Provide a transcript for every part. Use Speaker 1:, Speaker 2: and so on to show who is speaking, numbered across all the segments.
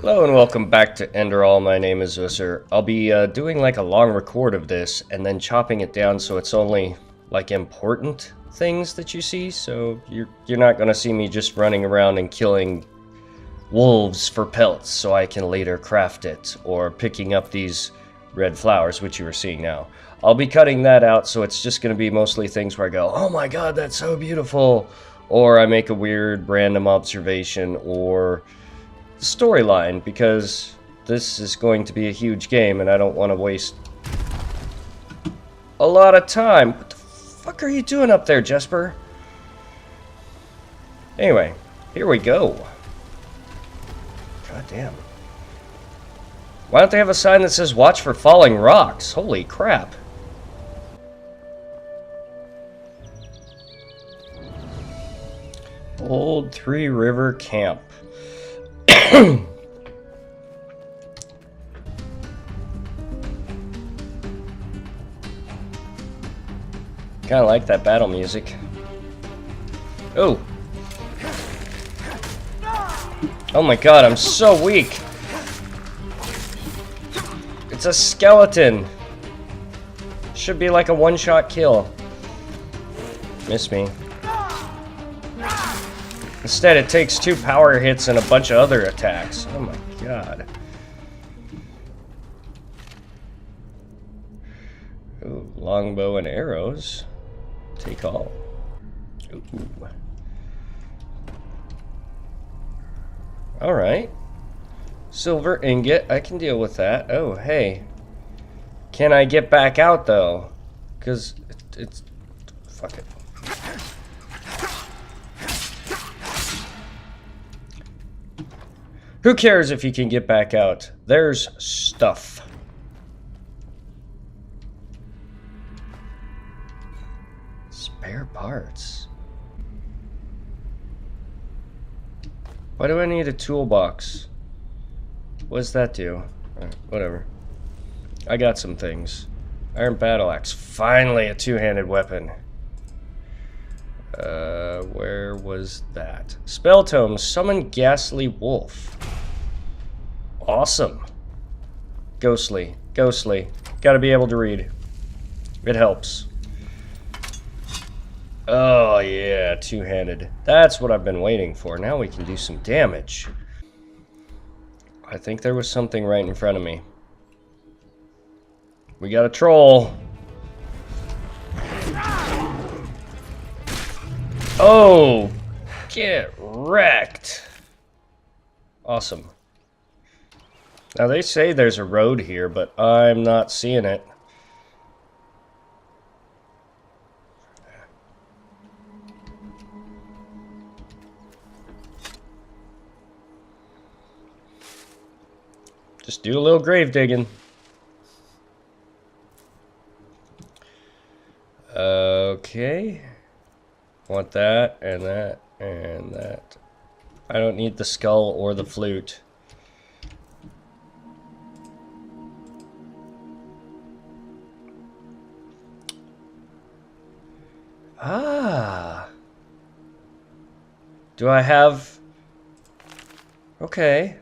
Speaker 1: Hello and welcome back to Enderal. My name is Ussur. I'll be doing like a long record of this and then chopping it down so it's only like important things that you see. So you're not gonna see me just running around and killing wolves for pelts so I can later craft it, or picking up these red flowers which you are seeing now. I'll be cutting that out, so it's just gonna be mostly things where I go, oh my god, that's so beautiful, or I make a weird random observation, or storyline, because this is going to be a huge game and I don't want to waste a lot of time. What the fuck are you doing up there, Jesper? Anyway, here we go. God damn. Why don't they have a sign that says watch for falling rocks? Holy crap. Old Three River Camp. Kind of like that battle music. Oh! Oh my god, I'm so weak! It's a skeleton! Should be like a one-shot kill. Miss me. Instead, it takes 2 power hits and a bunch of other attacks. Oh my god. Ooh, longbow and arrows. Take all. Ooh. Alright. Silver ingot. I can deal with that. Oh, hey. Can I get back out, though? Because it's... Fuck it. Who cares if you can get back out? There's stuff. Spare parts. Why do I need a toolbox? What does that do? Whatever. I got some things. Iron battle axe. Finally a two-handed weapon. Where was that? Spell tome. Summon ghastly wolf. Awesome. Ghostly. Ghostly. Gotta be able to read. It helps. Oh yeah, two-handed. That's what I've been waiting for. Now we can do some damage. I think there was something right in front of me. We got a troll. Oh! Get wrecked. Awesome. Now they say there's a road here, but I'm not seeing it. Just do a little grave digging. Okay. Want that, and that, and that. I don't need the skull or the flute. Ah. Do I have... Okay.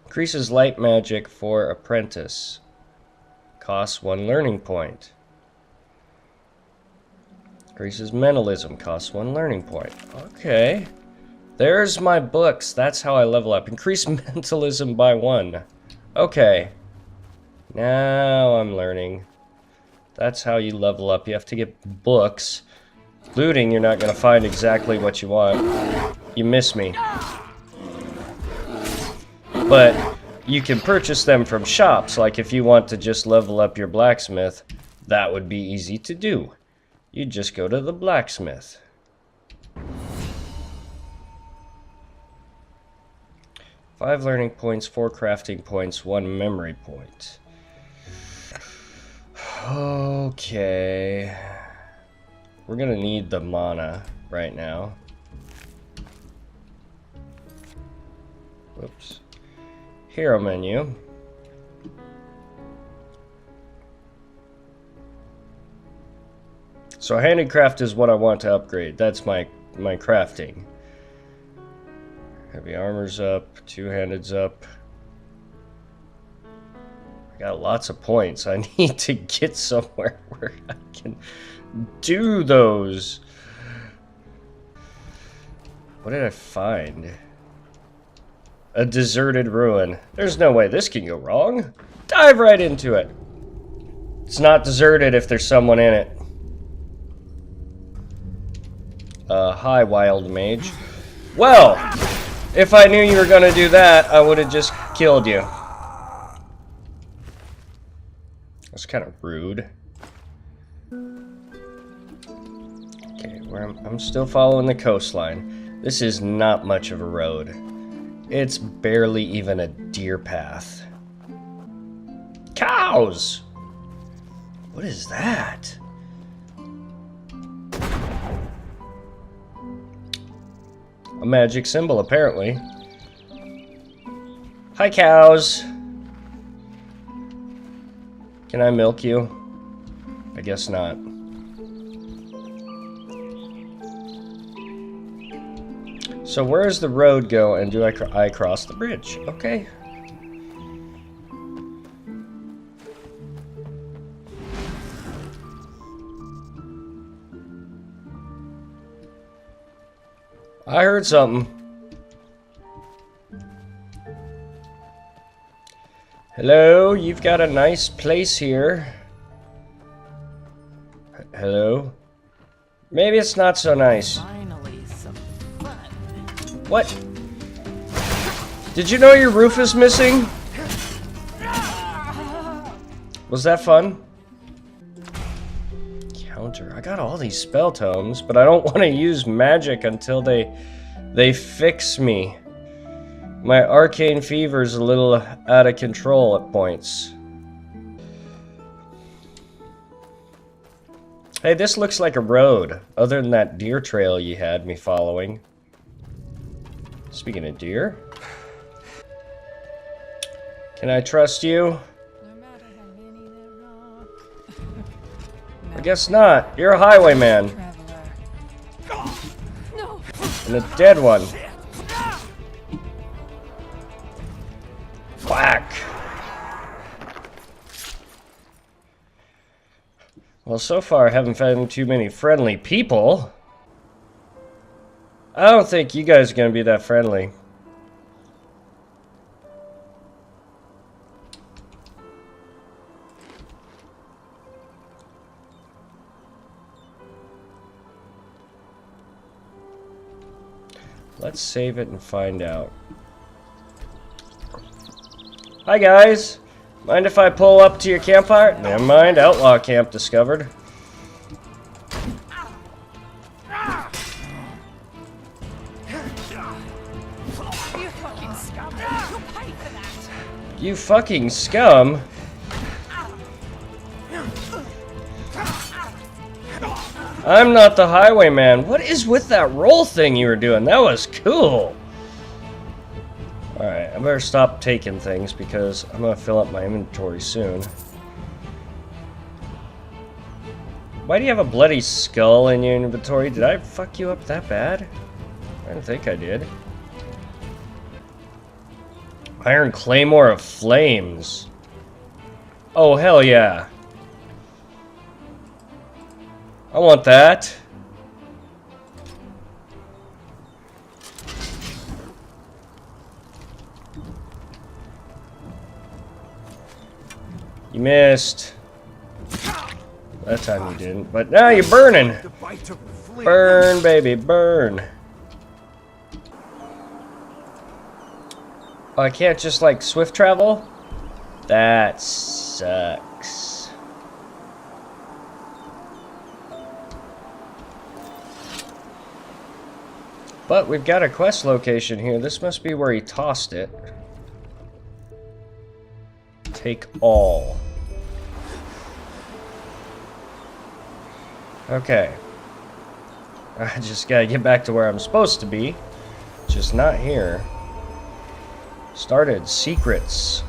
Speaker 1: Increases light magic for apprentice. Costs 1 learning point. Increases mentalism. Costs 1 learning point. Okay. There's my books. That's how I level up. Increase mentalism by 1. Okay. Now I'm learning. That's how you level up. You have to get books. Looting, you're not going to find exactly what you want. You miss me. But you can purchase them from shops. Like if you want to just level up your blacksmith, that would be easy to do. You just go to the blacksmith. Five learning points, 4 crafting points, 1 memory point. Okay. We're gonna need the mana right now. Whoops. Hero menu. So handicraft is what I want to upgrade. That's my crafting. Heavy armor's up, two-handed's up. Got lots of points. I need to get somewhere where I can do those. What did I find? A deserted ruin. There's no way this can go wrong. Dive right into it. It's not deserted if there's someone in it. Hi, wild mage. Well, if I knew you were gonna do that, I would have just killed you. That's kind of rude. Okay, I'm still following the coastline. This is not much of a road. It's barely even a deer path. Cows! What is that? A magic symbol, apparently. Hi, cows. Can I milk you? I guess not. So where does the road go, and do I cross the bridge? Okay. I heard something. Hello, you've got a nice place here. Hello? Maybe it's not so nice.
Speaker 2: Finally, some fun.
Speaker 1: What? Did you know your roof is missing? Was that fun? Counter. I got all these spell tomes, but I don't want to use magic until they fix me. My arcane fever's a little out of control at points. Hey, this looks like a road, other than that deer trail you had me following. Speaking of deer, can I trust you?
Speaker 2: No matter how many there are.
Speaker 1: I guess not. You're a highwayman.
Speaker 2: Traveler. No.
Speaker 1: And a dead one. Whack. Well, so far I haven't found too many friendly people. I don't think you guys are gonna be that friendly. Let's save it and find out. Hi guys! Mind if I pull up to your campfire? Never mind, outlaw camp discovered.
Speaker 2: You fucking scum. You'll pay for that.
Speaker 1: You fucking scum! I'm not the highwayman. What is with that roll thing you were doing? That was cool! Alright, I better stop taking things because I'm gonna fill up my inventory soon. Why do you have a bloody skull in your inventory? Did I fuck you up that bad? I don't think I did. Iron Claymore of Flames. Oh, hell yeah. I want that. You missed. That time you didn't, but now you're burning. Burn, baby, burn. Oh, I can't just like swift travel? That sucks. But we've got a quest location here. This must be where he tossed it. Take all. Okay. I just gotta get back to where I'm supposed to be. Just not here. Started secrets.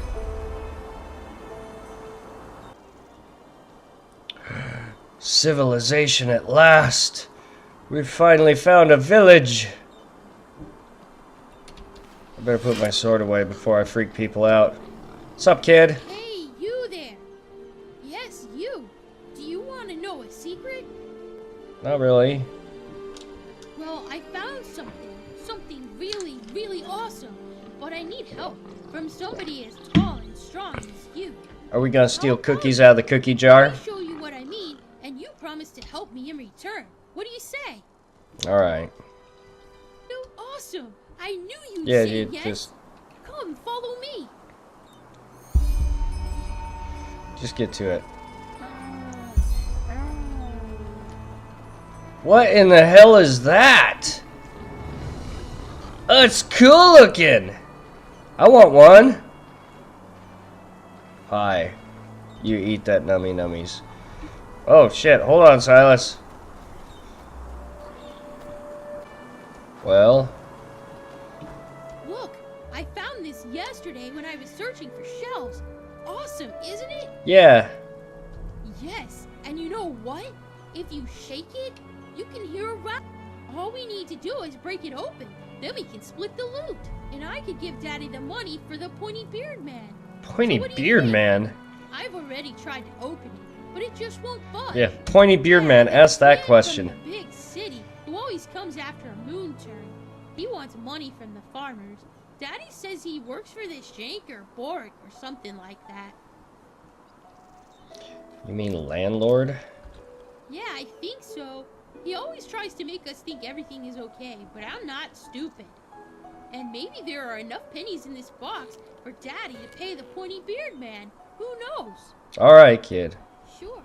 Speaker 1: Civilization at last. We've finally found a village. I better put my sword away before I freak people out. What's up, kid?
Speaker 3: Hey, you
Speaker 1: Not really.
Speaker 3: Well, I found something. Something really, really awesome. But I need help from somebody as tall and strong as you.
Speaker 1: Are we gonna steal cookies out of the cookie jar?
Speaker 3: I'll show you what I mean, and you promise to help me in return. What do you say?
Speaker 1: Alright.
Speaker 3: No, awesome. I knew you'd
Speaker 1: Yeah,
Speaker 3: say
Speaker 1: you
Speaker 3: yes.
Speaker 1: just
Speaker 3: Come, follow me.
Speaker 1: get to it. What in the hell is that? Oh, it's cool looking. I want one. Hi. You eat that nummy nummies. Oh shit, hold on, Silas. Well,
Speaker 3: Look, I found this yesterday when I was searching for shells. Awesome, isn't it?
Speaker 1: yeah.
Speaker 3: Yes, and you know what? If you shake it, you can hear a rattle. All we need to do is break it open. Then we can split the loot. And I could give Daddy the money for the pointy beard man.
Speaker 1: Pointy
Speaker 3: So what do you
Speaker 1: beard
Speaker 3: think?
Speaker 1: man.
Speaker 3: I've already tried to open it, but it just won't budge.
Speaker 1: Yeah, pointy beard man, ask that
Speaker 3: Man
Speaker 1: question.
Speaker 3: From the big city, who always comes after a moon turn. He wants money from the farmers. Daddy says he works for this Jank or Bork or something like that.
Speaker 1: You mean landlord?
Speaker 3: Yeah, I think so. He always tries to make us think everything is okay, but I'm not stupid. And maybe there are enough pennies in this box for Daddy to pay the pointy beard man. Who knows?
Speaker 1: Alright, kid.
Speaker 3: Sure.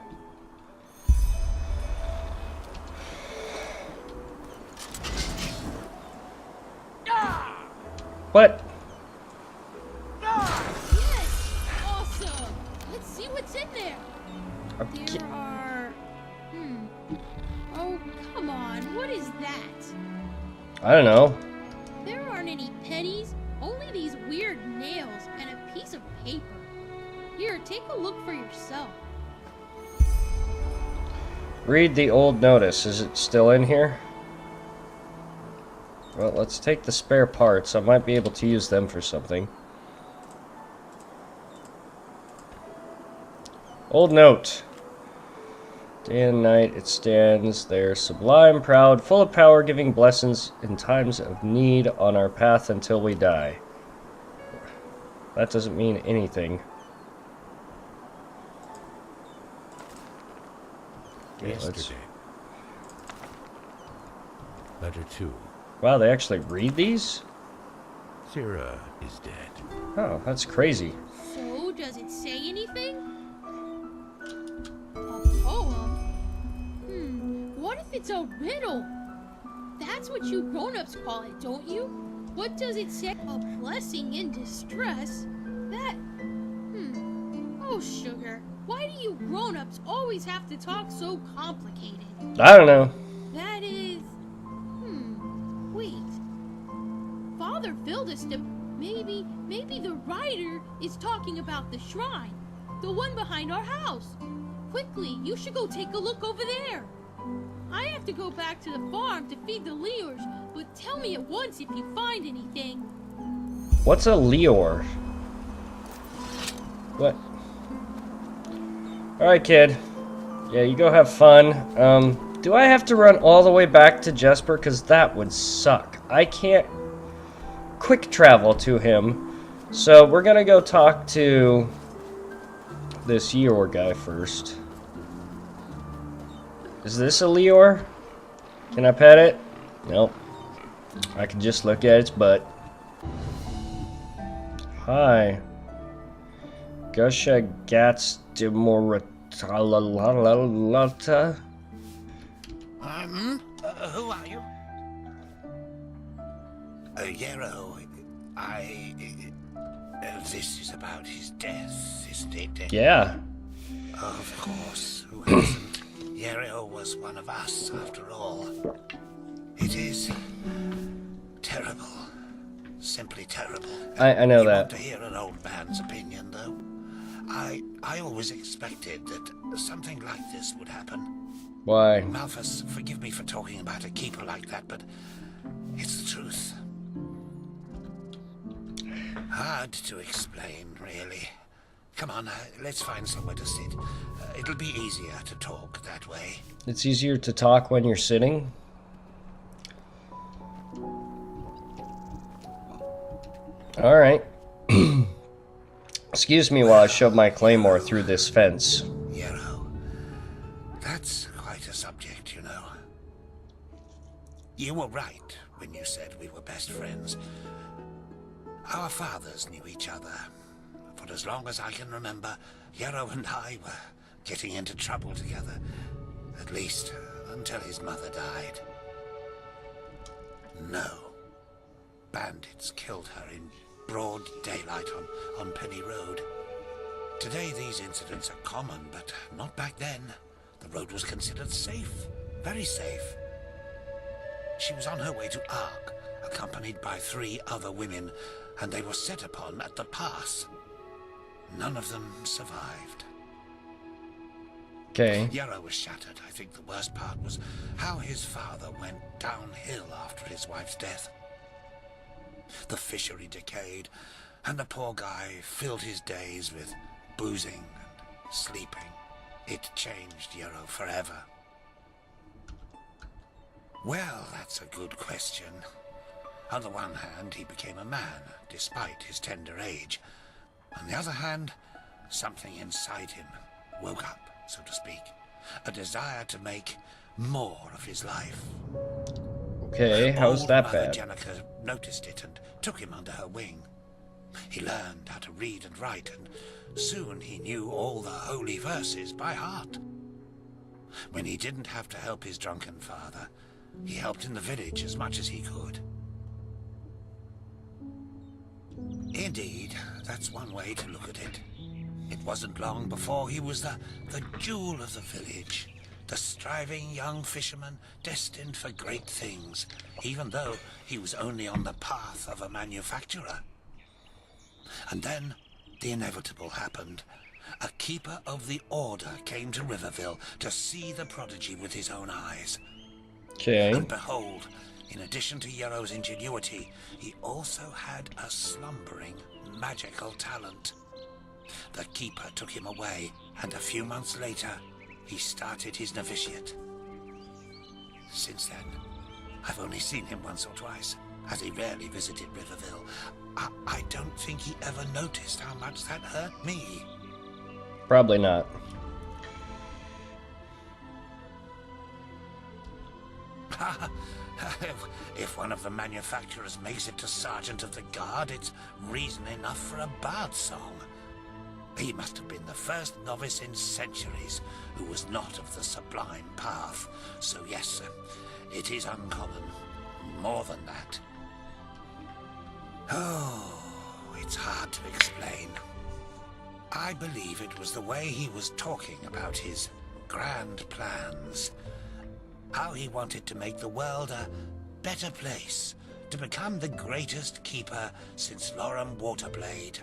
Speaker 1: What?
Speaker 3: Yes! Awesome! Let's see what's in there.
Speaker 1: Okay.
Speaker 3: There are... Oh, come on. What is that?
Speaker 1: I don't know.
Speaker 3: There aren't any pennies, only these weird nails and a piece of paper. Here, take a look for yourself.
Speaker 1: Read the old notice. Is it still in here? Well, let's take the spare parts. I might be able to use them for something. Old note. Day and night it stands there, sublime, proud, full of power, giving blessings in times of need on our path until we die. That doesn't mean anything.
Speaker 4: Yesterday. Letter 2.
Speaker 1: Wow, they actually read these?
Speaker 4: Sarah is dead.
Speaker 1: Oh, that's crazy.
Speaker 3: So, does it say anything? A poem? What if it's a riddle? That's what you grown-ups call it, don't you? What does it say? A blessing in distress? That... Oh, sugar. Why do you grown-ups always have to talk so complicated?
Speaker 1: I don't know.
Speaker 3: That is... Wait. Father filled us to... Maybe the writer is talking about the shrine. The one behind our house. Quickly, you should go take a look over there. I have to go back to the farm to feed the Leors, but tell me at once if you find anything.
Speaker 1: What's a Leor? What? Alright, kid. Yeah, you go have fun. Do I have to run all the way back to Jesper? Because that would suck. I can't quick travel to him. So we're gonna go talk to this Leor guy first. Is this a Leor? Can I pet it? Nope. I can just look at its butt. Hi. Gusha Gats Demoratalalata.
Speaker 5: Who are you? Yarrow, this is about his death, isn't it?
Speaker 1: Yeah.
Speaker 5: Of course, who hasn't? Yarrow was one of us, after all. It is terrible. Simply terrible.
Speaker 1: I know
Speaker 5: you
Speaker 1: that.
Speaker 5: want to hear an old man's opinion, though? I always expected that something like this would happen.
Speaker 1: Why?
Speaker 5: Malthus, forgive me for talking about a keeper like that, but it's the truth. Hard to explain, really. Come on, let's find somewhere to sit. It'll be easier to talk that way.
Speaker 1: It's easier to talk when you're sitting. Alright. Excuse me while I shove my claymore through this fence.
Speaker 5: Yarrow, that's quite a subject, you know. You were right when you said we were best friends. Our fathers knew each other. For as long as I can remember, Yarrow and I were getting into trouble together. At least, until his mother died. No. Bandits killed her in broad daylight on Penny Road. Today these incidents are common, but not back then. The road was considered safe. Very safe. She was on her way to Ark, accompanied by 3 other women, and they were set upon at the pass. None of them survived.
Speaker 1: Okay.
Speaker 5: Yarrow was shattered. I think the worst part was how his father went downhill after his wife's death. The fishery decayed, and the poor guy filled his days with boozing and sleeping. It changed Yarrow forever. Well, that's a good question. On the one hand, he became a man, despite his tender age. On the other hand, something inside him woke up, so to speak. A desire to make more of his life.
Speaker 1: Okay, how's
Speaker 5: Old
Speaker 1: that
Speaker 5: Mother
Speaker 1: bad?
Speaker 5: Jenica noticed it and took him under her wing. He learned how to read and write, and soon he knew all the holy verses by heart. When he didn't have to help his drunken father, he helped in the village as much as he could. Indeed, that's one way to look at it. It wasn't long before he was the jewel of the village, the striving young fisherman destined for great things, even though he was only on the path of a manufacturer. And then the inevitable happened. A keeper of the order came to Riverville to see the prodigy with his own eyes.
Speaker 1: Okay.
Speaker 5: And behold, in addition to Yarrow's ingenuity, he also had a slumbering magical talent. The keeper took him away, and a few months later, he started his novitiate. Since then, I've only seen him once or twice, as he rarely visited Riverville. I don't think he ever noticed how much that hurt me.
Speaker 1: Probably not.
Speaker 5: If one of the manufacturers makes it to Sergeant of the Guard, it's reason enough for a bard song. He must have been the first novice in centuries who was not of the sublime path. So yes, it is uncommon. More than that. Oh, it's hard to explain. I believe it was the way he was talking about his grand plans. How he wanted to make the world a better place, to become the greatest keeper since Loram Waterblade.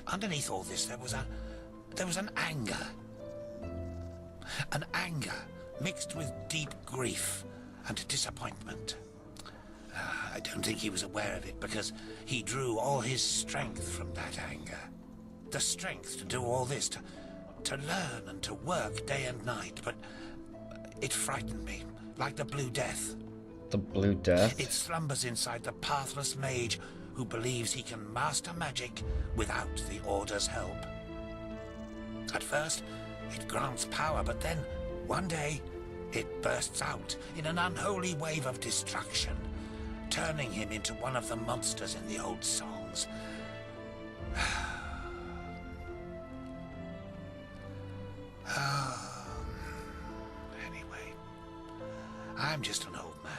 Speaker 5: Underneath all this, there was an anger. An anger mixed with deep grief and disappointment. I don't think he was aware of it because he drew all his strength from that anger. The strength to do all this, to learn and to work day and night, but it frightened me, like the Blue Death.
Speaker 1: The Blue Death?
Speaker 5: It slumbers inside the pathless mage who believes he can master magic without the Order's help. At first, it grants power, but then, one day, it bursts out in an unholy wave of destruction, turning him into one of the monsters in the old songs. Anyway, I'm just an old man.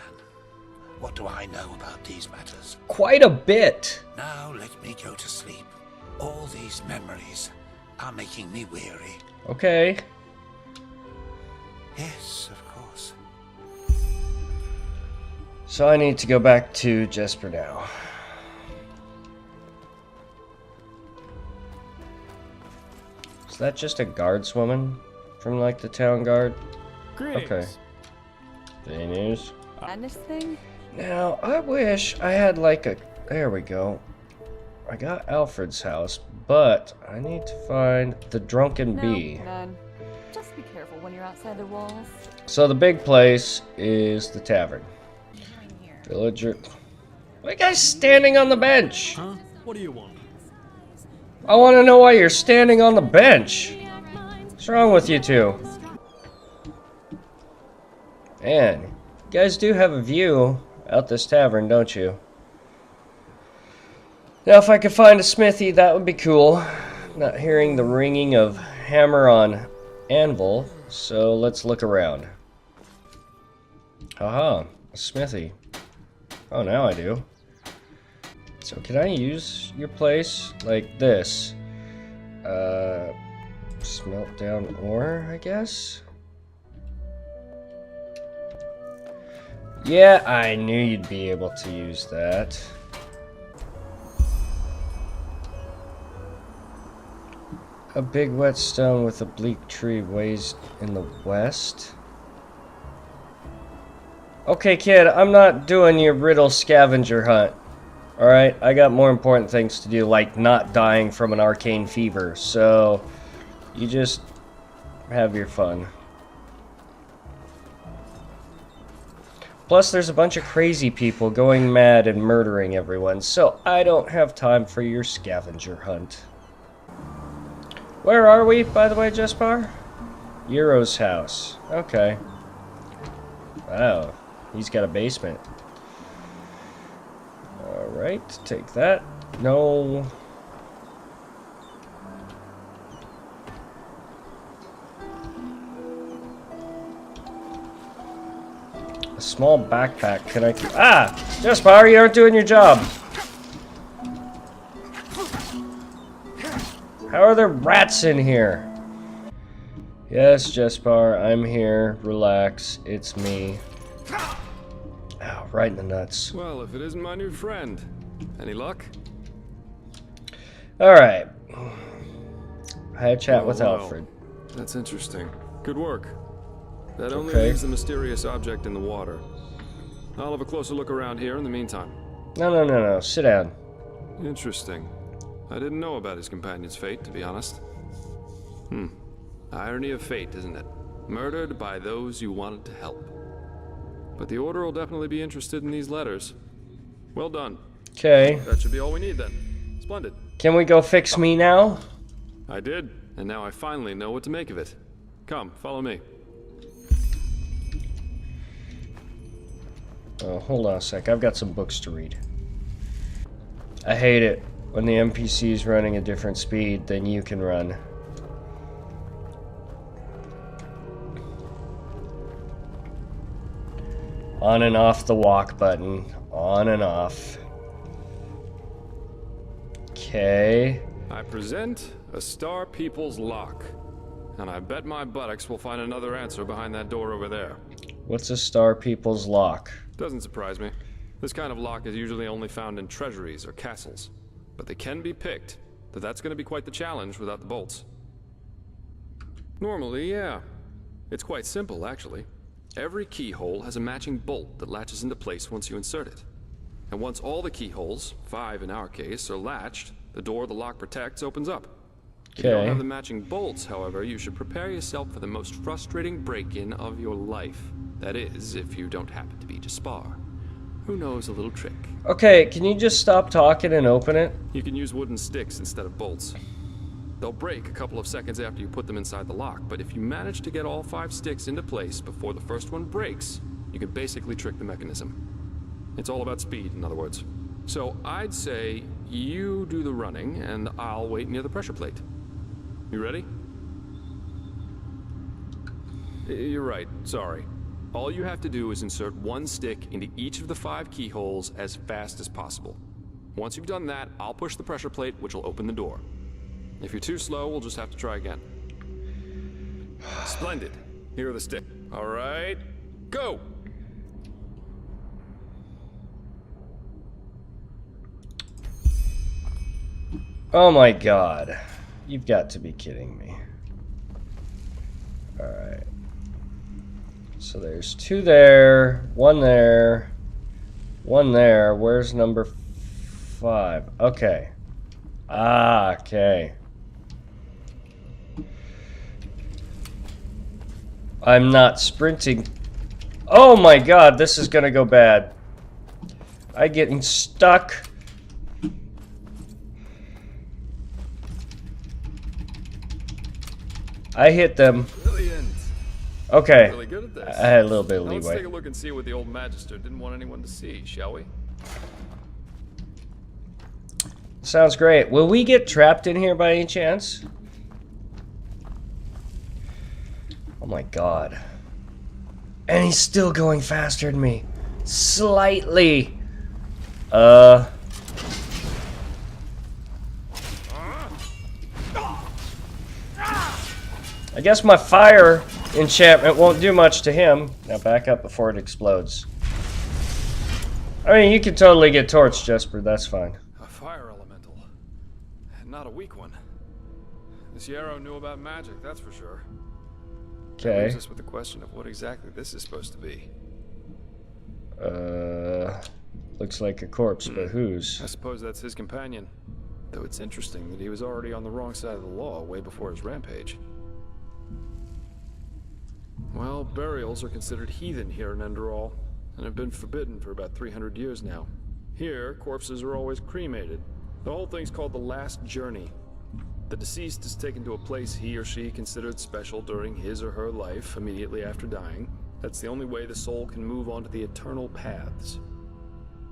Speaker 5: What do I know about these matters?
Speaker 1: Quite a bit.
Speaker 5: Now let me go to sleep. All these memories are making me weary.
Speaker 1: Okay.
Speaker 5: Yes, of course.
Speaker 1: So I need to go back to Jesper now. Is that just a guardswoman from like the town guard?
Speaker 6: Greetings.
Speaker 1: Okay. Any news?
Speaker 2: Madness thing?
Speaker 1: Now, I wish I had like a... There we go. I I got Alfred's house, but I need to find the drunken bee.
Speaker 6: None. Just be careful when you're outside the walls.
Speaker 1: So the big place is the tavern. Villager. Why are you guys standing on the bench?
Speaker 7: Huh? What do you want?
Speaker 1: I want to know why you're standing on the bench. What's wrong with you two? Man, you guys do have a view out this tavern, don't you? Now, if I could find a smithy, that would be cool. Not hearing the ringing of hammer on anvil, so let's look around. Aha, a smithy. Oh, now I do. So can I use your place like this? Smelt down ore, I guess? Yeah, I knew you'd be able to use that. A big whetstone with a bleak tree ways in the west. Okay, kid, I'm not doing your riddle scavenger hunt. Alright, I got more important things to do, like not dying from an arcane fever. So, you just have your fun. Plus, there's a bunch of crazy people going mad and murdering everyone, so I don't have time for your scavenger hunt. Where are we, by the way, Jespar? Euro's house. Okay. Wow, he's got a basement. Alright, take that. No. A small backpack. Can I... Ah! Jespar, you aren't doing your job. How are there rats in here? Yes, Jespar, I'm here. Relax. It's me. Ow, right in the nuts.
Speaker 8: Well, if it isn't my new friend. Any luck?
Speaker 1: Alright. I had a chat with
Speaker 8: wow.
Speaker 1: Alfred.
Speaker 8: That's interesting. Good work. That only
Speaker 1: Okay.
Speaker 8: leaves the mysterious object in the water. I'll have a closer look around here in the meantime.
Speaker 1: No. Sit down.
Speaker 8: Interesting. I didn't know about his companion's fate, to be honest. Irony of fate, isn't it? Murdered by those you wanted to help. But the Order will definitely be interested in these letters. Well done.
Speaker 1: Okay.
Speaker 8: That should be all we need then. Splendid.
Speaker 1: Can we go fix me now?
Speaker 8: I did, and now I finally know what to make of it. Come, follow me.
Speaker 1: Oh, hold on a sec. I've got some books to read. I hate it when the NPC's running a different speed than you can run. On and off the walk button. On and off. Okay.
Speaker 8: I present a Star People's lock. And I bet my buttocks will find another answer behind that door over there.
Speaker 1: What's a Star People's lock?
Speaker 8: Doesn't surprise me. This kind of lock is usually only found in treasuries or castles. But they can be picked, though that's going to be quite the challenge without the bolts. Normally, yeah. It's quite simple, actually. Every keyhole has a matching bolt that latches into place once you insert it. And once all the keyholes, 5 in our case, are latched, the door the lock protects opens up. If you don't have the matching bolts, however, you should prepare yourself for the most frustrating break-in of your life. That is, if you don't happen to be Jespar, who knows a little trick.
Speaker 1: Okay, can you just stop talking and open it?
Speaker 8: You can use wooden sticks instead of bolts. They'll break a couple of seconds after you put them inside the lock, but if you manage to get all 5 sticks into place before the first one breaks, you can basically trick the mechanism. It's all about speed, in other words. So I'd say you do the running, and I'll wait near the pressure plate. You ready? You're right, sorry. All you have to do is insert 1 stick into each of the 5 keyholes as fast as possible. Once you've done that, I'll push the pressure plate, which will open the door. If you're too slow, we'll just have to try again. Splendid. Here are the sticks. All right, go!
Speaker 1: Oh my god. You've got to be kidding me. Alright. So there's 2 there, 1 there, 1 there. Where's number 5? Okay. Ah, okay. I'm not sprinting. Oh my god, this is gonna go bad. I'm getting stuck. I hit them.
Speaker 8: Brilliant.
Speaker 1: Okay.
Speaker 8: Really good at this.
Speaker 1: I had a little bit of
Speaker 8: Now let's
Speaker 1: leeway.
Speaker 8: take a look and see what the old Magister didn't want anyone to see, shall we?
Speaker 1: Sounds great. Will we get trapped in here by any chance? Oh my god. And he's still going faster than me. Slightly. I guess my fire enchantment won't do much to him. Now back up before it explodes. I mean, you can totally get torched, Jesper. That's fine.
Speaker 8: A fire elemental. And not a weak one. This Yarrow knew about magic, that's for sure. That
Speaker 1: Okay.
Speaker 8: leaves us with the question of what exactly this is supposed to be.
Speaker 1: Looks like a corpse, but whose?
Speaker 8: I suppose that's his companion. Though it's interesting that he was already on the wrong side of the law way before his rampage. Well, burials are considered heathen here in Enderal, and have been forbidden for about 300 years now. Here, corpses are always cremated. The whole thing's called the Last Journey. The deceased is taken to a place he or she considered special during his or her life immediately after dying. That's the only way the soul can move on to the eternal paths.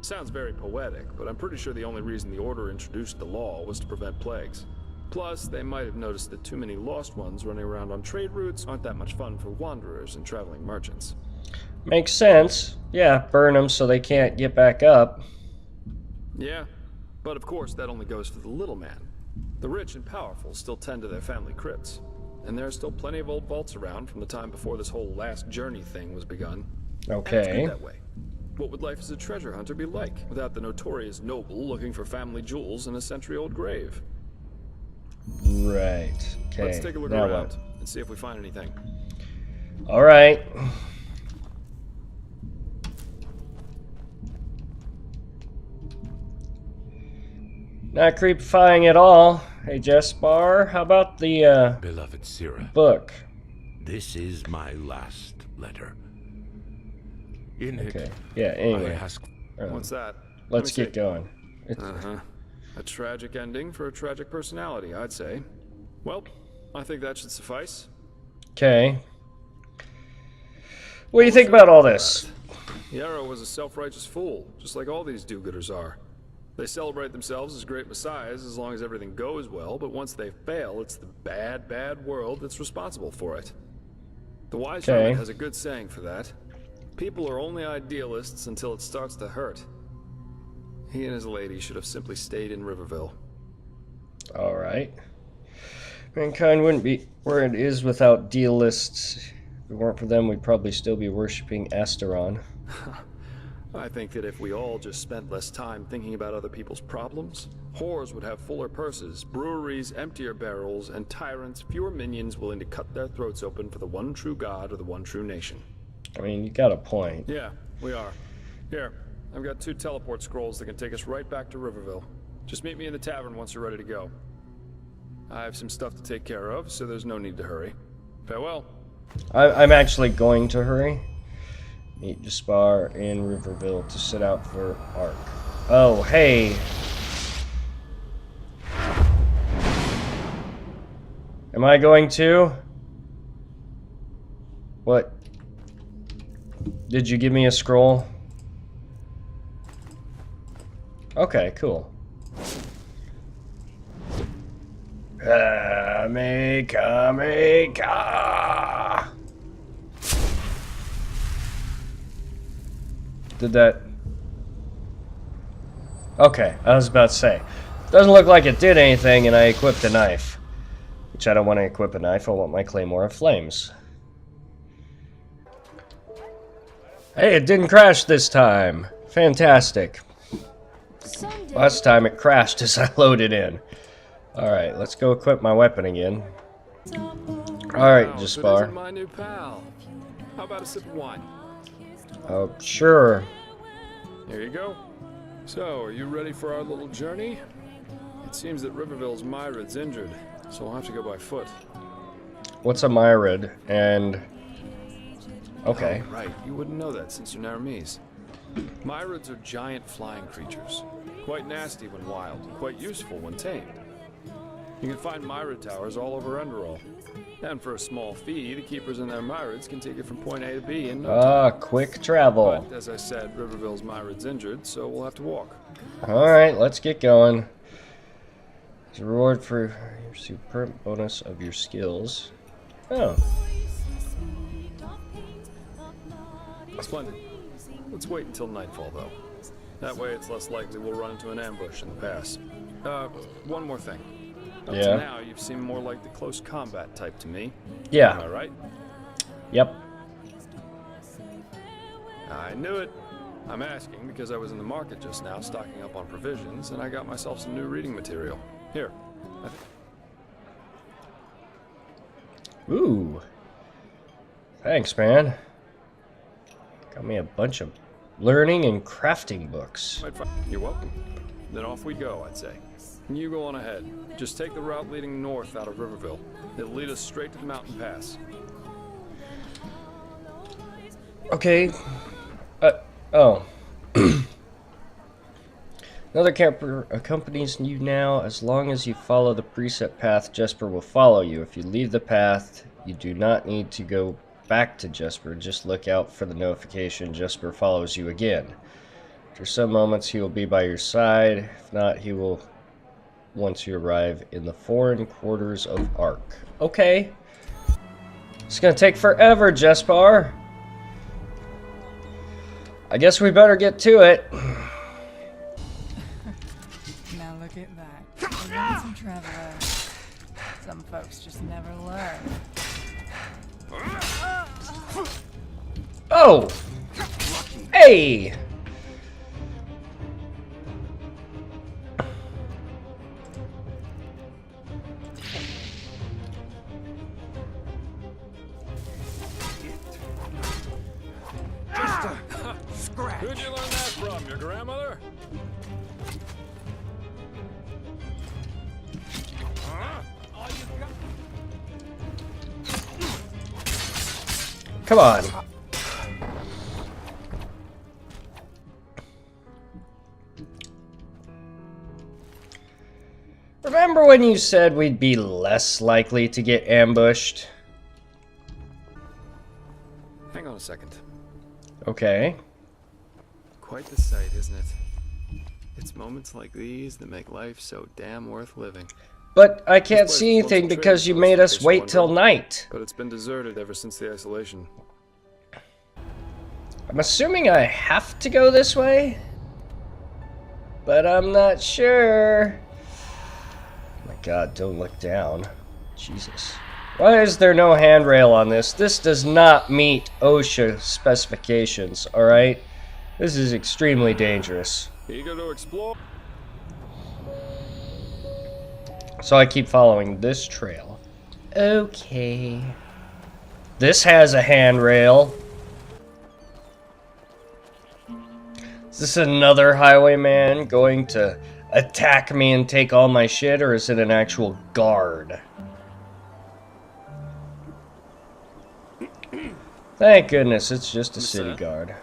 Speaker 8: Sounds very poetic, but I'm pretty sure the only reason the Order introduced the law was to prevent plagues. Plus, they might have noticed that too many lost ones running around on trade routes aren't that much fun for wanderers and traveling merchants.
Speaker 1: Makes sense. Yeah, burn them so they can't get back up.
Speaker 8: Yeah, but of course that only goes for the little man. The rich and powerful still tend to their family crypts. And there are still plenty of old vaults around from the time before this whole last journey thing was begun. And it's
Speaker 1: Okay.
Speaker 8: good that way. What would life as a treasure hunter be like without the notorious noble looking for family jewels in a century-old grave?
Speaker 1: Right. Okay.
Speaker 8: Let's take a look
Speaker 1: now
Speaker 8: around
Speaker 1: what?
Speaker 8: and see if we find anything.
Speaker 1: All right. Not creepifying at all. Hey, Jesper, how about the
Speaker 4: Beloved Sira,
Speaker 1: book?
Speaker 4: this is my last letter. In
Speaker 1: Okay.
Speaker 4: it,
Speaker 1: Yeah.
Speaker 4: I
Speaker 1: Anyway,
Speaker 4: ask
Speaker 8: What's that?
Speaker 1: let's
Speaker 8: Let me
Speaker 1: get going.
Speaker 8: Uh-huh. A tragic ending for a tragic personality, I'd say. Well, I think that should suffice.
Speaker 1: Okay. What do you think about all this?
Speaker 8: Yarrow was a self-righteous fool, just like all these do-gooders are. They celebrate themselves as great messiahs as long as everything goes well, but once they fail, it's the bad, bad world that's responsible for it. The wise
Speaker 1: Okay.
Speaker 8: hermit has a good saying for that. People are only idealists until it starts to hurt. He and his lady should have simply stayed in Riverville.
Speaker 1: All right. Mankind wouldn't be where it is without dealists. If it weren't for them, we'd probably still be worshipping Asteron.
Speaker 8: I think that if we all just spent less time thinking about other people's problems, whores would have fuller purses, breweries emptier barrels, and tyrants fewer minions willing to cut their throats open for the one true god or the one true nation.
Speaker 1: I mean, you got a point.
Speaker 8: Yeah, we are. Here, I've got 2 teleport scrolls that can take us right back to Riverville. Just meet me in the tavern once you're ready to go. I have some stuff to take care of, so there's no need to hurry. Farewell.
Speaker 1: I'm actually going to hurry. Meet Jesper in Riverville to set out for Ark. Oh, hey. Am I going to? What? Did you give me a scroll? Okay, cool. Kame. Did that... Okay, I was about to say. Doesn't look like it did anything, and I equipped a knife. Which I don't want to equip a knife, I want my Claymore of Flames. Hey, it didn't crash this time. Fantastic.
Speaker 6: Someday,
Speaker 1: Last time it crashed as I loaded in. Alright, let's go equip my weapon again. Alright,
Speaker 8: Wow, so it
Speaker 1: Jesper.
Speaker 8: isn't my new pal. How about a sip of wine?
Speaker 1: Oh, sure.
Speaker 8: Here you go. So, are you ready for our little journey? It seems that Riverville's Myrid's injured, so I'll have to go by foot.
Speaker 1: What's a myrid? And... okay.
Speaker 8: Oh, right, you wouldn't know that since you're Naramese. Myrids are giant flying creatures. Quite nasty when wild, quite useful when tamed. You can find Myrid towers all over Enderal. And for a small fee, the keepers in their Myrids can take it from point A to B in no time.
Speaker 1: Quick travel.
Speaker 8: But, as I said, Riverville's Myrid's injured, so we'll have to walk.
Speaker 1: Alright, let's get going. As a reward for your superb bonus of your skills. Oh.
Speaker 8: Splendid. Let's wait until nightfall, though. That way it's less likely we'll run into an ambush in the pass. One more thing. Up to now, you've seemed more like the close combat type to me.
Speaker 1: Yeah.
Speaker 8: Am I right?
Speaker 1: Yep.
Speaker 8: I knew it. I'm asking because I was in the market just now stocking up on provisions, and I got myself some new reading material. Here.
Speaker 1: Ooh. Thanks, man. Got me a bunch of learning and crafting books.
Speaker 8: You're welcome. Then off we go, I'd say. You go on ahead. Just take the route leading north out of Riverville. It'll lead us straight to the mountain pass.
Speaker 1: Okay. Oh. Another camper accompanies you now. As long as you follow the preset path, Jesper will follow you. If you leave the path, you do not need to go back to Jesper. Just look out for the notification Jesper follows you again. After some moments, he will be by your side. If not, he will once you arrive in the foreign quarters of Ark. Okay. It's gonna take forever, Jesper. I guess we better get to it.
Speaker 2: Now look at that. Look at some traveler. Some folks just never learn.
Speaker 1: Oh! Hey!
Speaker 8: Who'd you learn that from? Your grandmother?
Speaker 1: Come on. Remember when you said we'd be less likely to get ambushed?
Speaker 8: Hang on a second.
Speaker 1: Okay.
Speaker 8: Quite the sight, isn't it? It's moments like these that make life so damn worth living.
Speaker 1: But I can't see anything because you made us wait till night.
Speaker 8: But it's been deserted ever since the isolation.
Speaker 1: I'm assuming I have to go this way, but I'm not sure. Oh my God, don't look down. Jesus. Why is there no handrail on this? This does not meet OSHA specifications, alright? This is extremely dangerous.
Speaker 8: Eager to explore?
Speaker 1: So I keep following this trail. Okay. This has a handrail. Is this another highwayman going to attack me and take all my shit, or is it an actual guard? Thank goodness, it's just a city guard.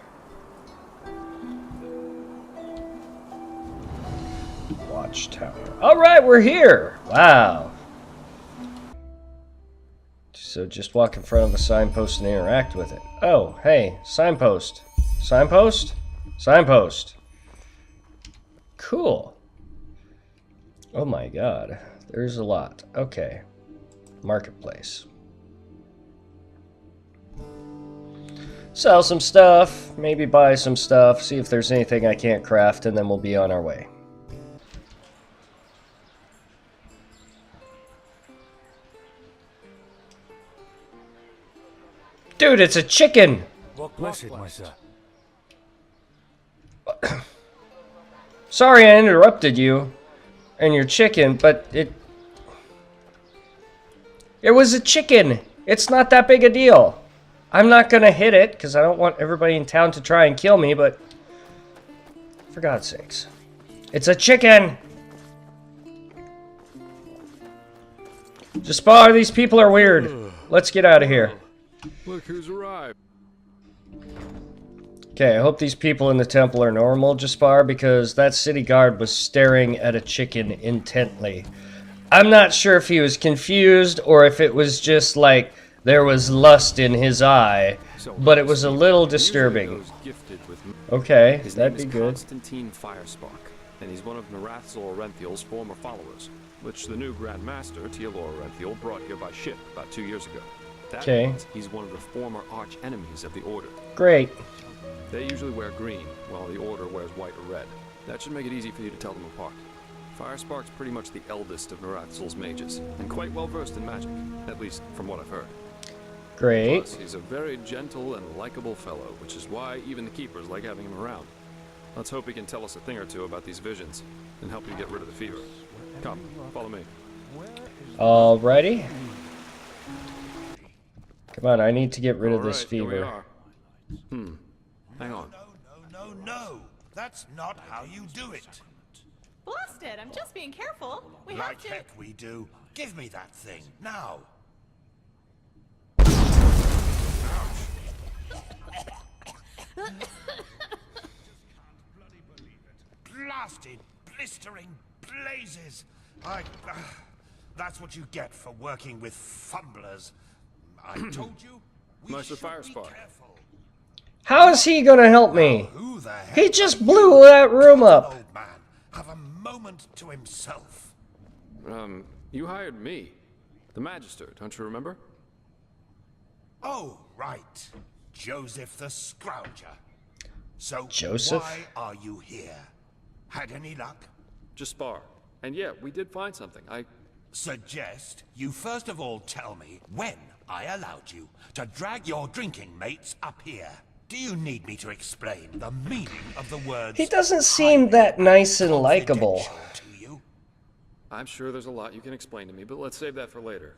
Speaker 1: Watchtower. Alright, we're here! Wow. So just walk in front of a signpost and interact with it. Oh, hey, signpost. Signpost? Signpost. Cool. Oh my God, there's a lot. Okay. Marketplace. Sell some stuff, maybe buy some stuff, see if there's anything I can't craft, and then we'll be on our way. Dude, it's a chicken!
Speaker 7: Bless it, my son.
Speaker 1: Sorry I interrupted you and your chicken, but it was a chicken. It's not that big a deal. I'm not gonna hit it because I don't want everybody in town to try and kill me, but for God's sakes. It's a chicken! Jaspar, these people are weird. Let's get out of here.
Speaker 8: Look who's arrived.
Speaker 1: Okay, I hope these people in the temple are normal, Jaspar, because that city guard was staring at a chicken intently. I'm not sure if he was confused or if it was just like there was lust in his eye, but it was a little disturbing. Okay, that'd be good.
Speaker 8: Constantine Firespark, and he's one of Narathzor Orenthiel's former followers, which the new Grand Master, Tealor Orenthiel, brought here by ship about 2 years ago. That means he's one of the former arch enemies of the Order.
Speaker 1: Great.
Speaker 8: They usually wear green, while the Order wears white or red. That should make it easy for you to tell them apart. Firespark's pretty much the eldest of Narathzor's mages, and quite well versed in magic, at least from what I've heard.
Speaker 1: Great.
Speaker 8: Plus, he's a very gentle and likable fellow, which is why even the Keepers like having him around. Let's hope he can tell us a thing or two about these visions, and help you get rid of the fever. Come, follow me.
Speaker 1: Alrighty. Come on, I need to get rid of this fever.
Speaker 8: Hang on.
Speaker 5: No. That's not how you do it.
Speaker 7: Blast it! I'm just being careful. We have
Speaker 5: Like
Speaker 7: to.
Speaker 5: heck we do. Give me that thing, now. Blasted, blistering blazes. That's what you get for working with fumblers. I told you, we
Speaker 8: Meister
Speaker 5: should be
Speaker 8: Firespark.
Speaker 5: careful.
Speaker 1: How is he gonna help me?
Speaker 5: Who the heck
Speaker 1: He just
Speaker 5: are
Speaker 1: blew
Speaker 5: you?
Speaker 1: that room up.
Speaker 5: Old man, have a moment to himself.
Speaker 8: You hired me. The Magister, don't you remember?
Speaker 5: Oh, right. Joseph the Scrounger. So,
Speaker 1: Joseph?
Speaker 5: why are you here? Had any luck?
Speaker 8: Just spar. And yeah, we did find something.
Speaker 5: Suggest you first of all tell me when I allowed you to drag your drinking mates up here. Do you need me to explain the meaning of the words?
Speaker 1: He doesn't seem that nice and likable.
Speaker 5: confidential to you?
Speaker 8: I'm sure there's a lot you can explain to me, but let's save that for later.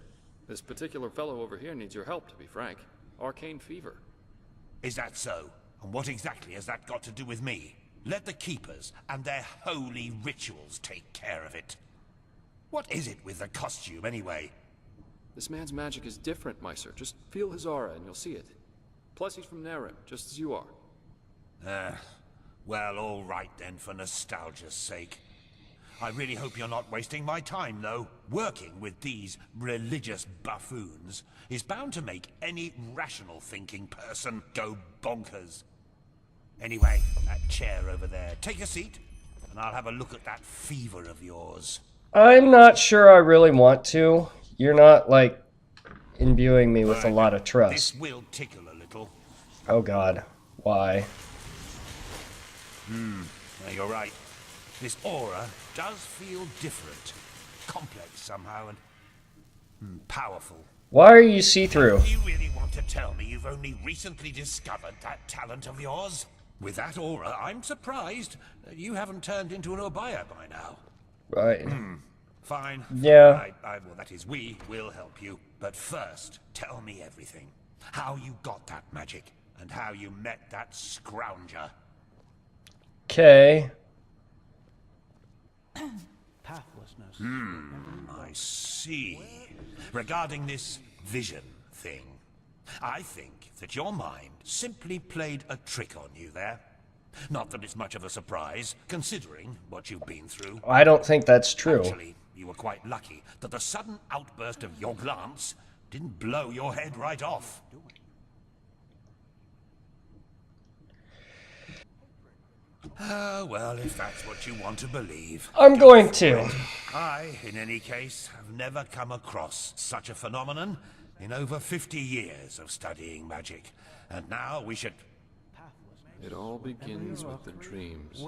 Speaker 8: This particular fellow over here needs your help, to be frank. Arcane fever.
Speaker 5: Is that so? And what exactly has that got to do with me? Let the Keepers and their holy rituals take care of it. What is it with the costume, anyway?
Speaker 8: This man's magic is different, Meister. Just feel his aura and you'll see it. Plus, he's from Narim, just as you are.
Speaker 5: Well, all right then, for nostalgia's sake. I really hope you're not wasting my time, though. Working with these religious buffoons is bound to make any rational thinking person go bonkers. Anyway, that chair over there. Take a seat, and I'll have a look at that fever of yours.
Speaker 1: I'm not sure I really want to. You're not, like, imbuing me with a lot of trust.
Speaker 5: This will tickle a little.
Speaker 1: Oh god. Why?
Speaker 5: Now, you're right. This aura does feel different. Complex somehow, and powerful.
Speaker 1: Why are you see-through?
Speaker 5: Do you really want to tell me you've only recently discovered that talent of yours? With that aura, I'm surprised that you haven't turned into an Obaya by now.
Speaker 1: Right.
Speaker 5: Fine.
Speaker 1: Yeah.
Speaker 5: Well, that is, we will help you. But first, tell me everything. How you got that magic, and how you met that scrounger.
Speaker 1: Okay.
Speaker 5: I see. Regarding this vision thing, I think that your mind simply played a trick on you there. Not that it's much of a surprise, considering what you've been through.
Speaker 1: I don't think that's true.
Speaker 5: Actually, you were quite lucky that the sudden outburst of your glance didn't blow your head right off. Well, if that's what you want to believe.
Speaker 1: I'm
Speaker 5: go
Speaker 1: going
Speaker 5: for
Speaker 1: to.
Speaker 5: it. I, in any case, have never come across such a phenomenon in over 50 years of studying magic. And now we should...
Speaker 8: It all begins with the dreams.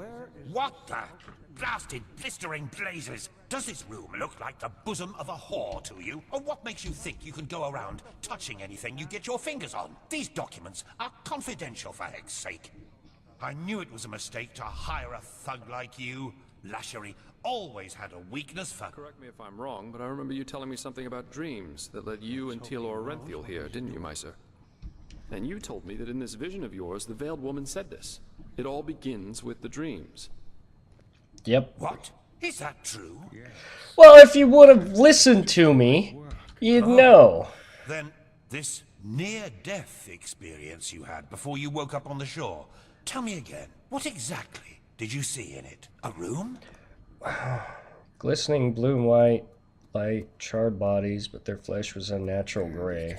Speaker 5: What the blasted blistering blazes? Does this room look like the bosom of a whore to you? Or what makes you think you can go around touching anything you get your fingers on? These documents are confidential, for heck's sake. I knew it was a mistake to hire a thug like you. Lashery always had a weakness for...
Speaker 8: Correct me if I'm wrong, but I remember you telling me something about dreams that led you and Tealor Orenthiel here, didn't you, Meister? And you told me that in this vision of yours, the Veiled Woman said this. It all begins with the dreams.
Speaker 1: Yep.
Speaker 5: What? Is that true?
Speaker 1: Well, if you would have listened to me, You'd know.
Speaker 5: Then, this near-death experience you had before you woke up on the shore. Tell me again, what exactly did you see in it? A room?
Speaker 1: Glistening blue and white light, charred bodies, but their flesh was unnatural gray.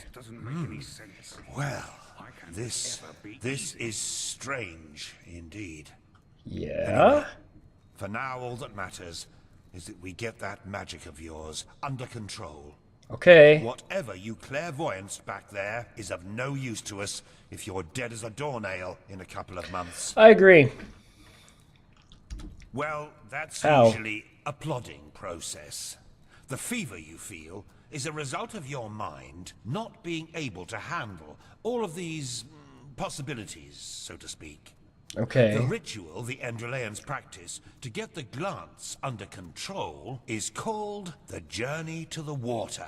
Speaker 5: Well, this is strange indeed.
Speaker 1: Yeah?
Speaker 5: For now, all that matters is that we get that magic of yours under control.
Speaker 1: Okay.
Speaker 5: Whatever you clairvoyanced back there is of no use to us if you're dead as a doornail in a couple of months.
Speaker 1: I agree.
Speaker 5: Well, that's
Speaker 1: How?
Speaker 5: usually a plodding process. The fever you feel is a result of your mind not being able to handle all of these possibilities, so to speak.
Speaker 1: Okay.
Speaker 5: The ritual the Enderalians practice to get the glance under control is called the Journey to the Water.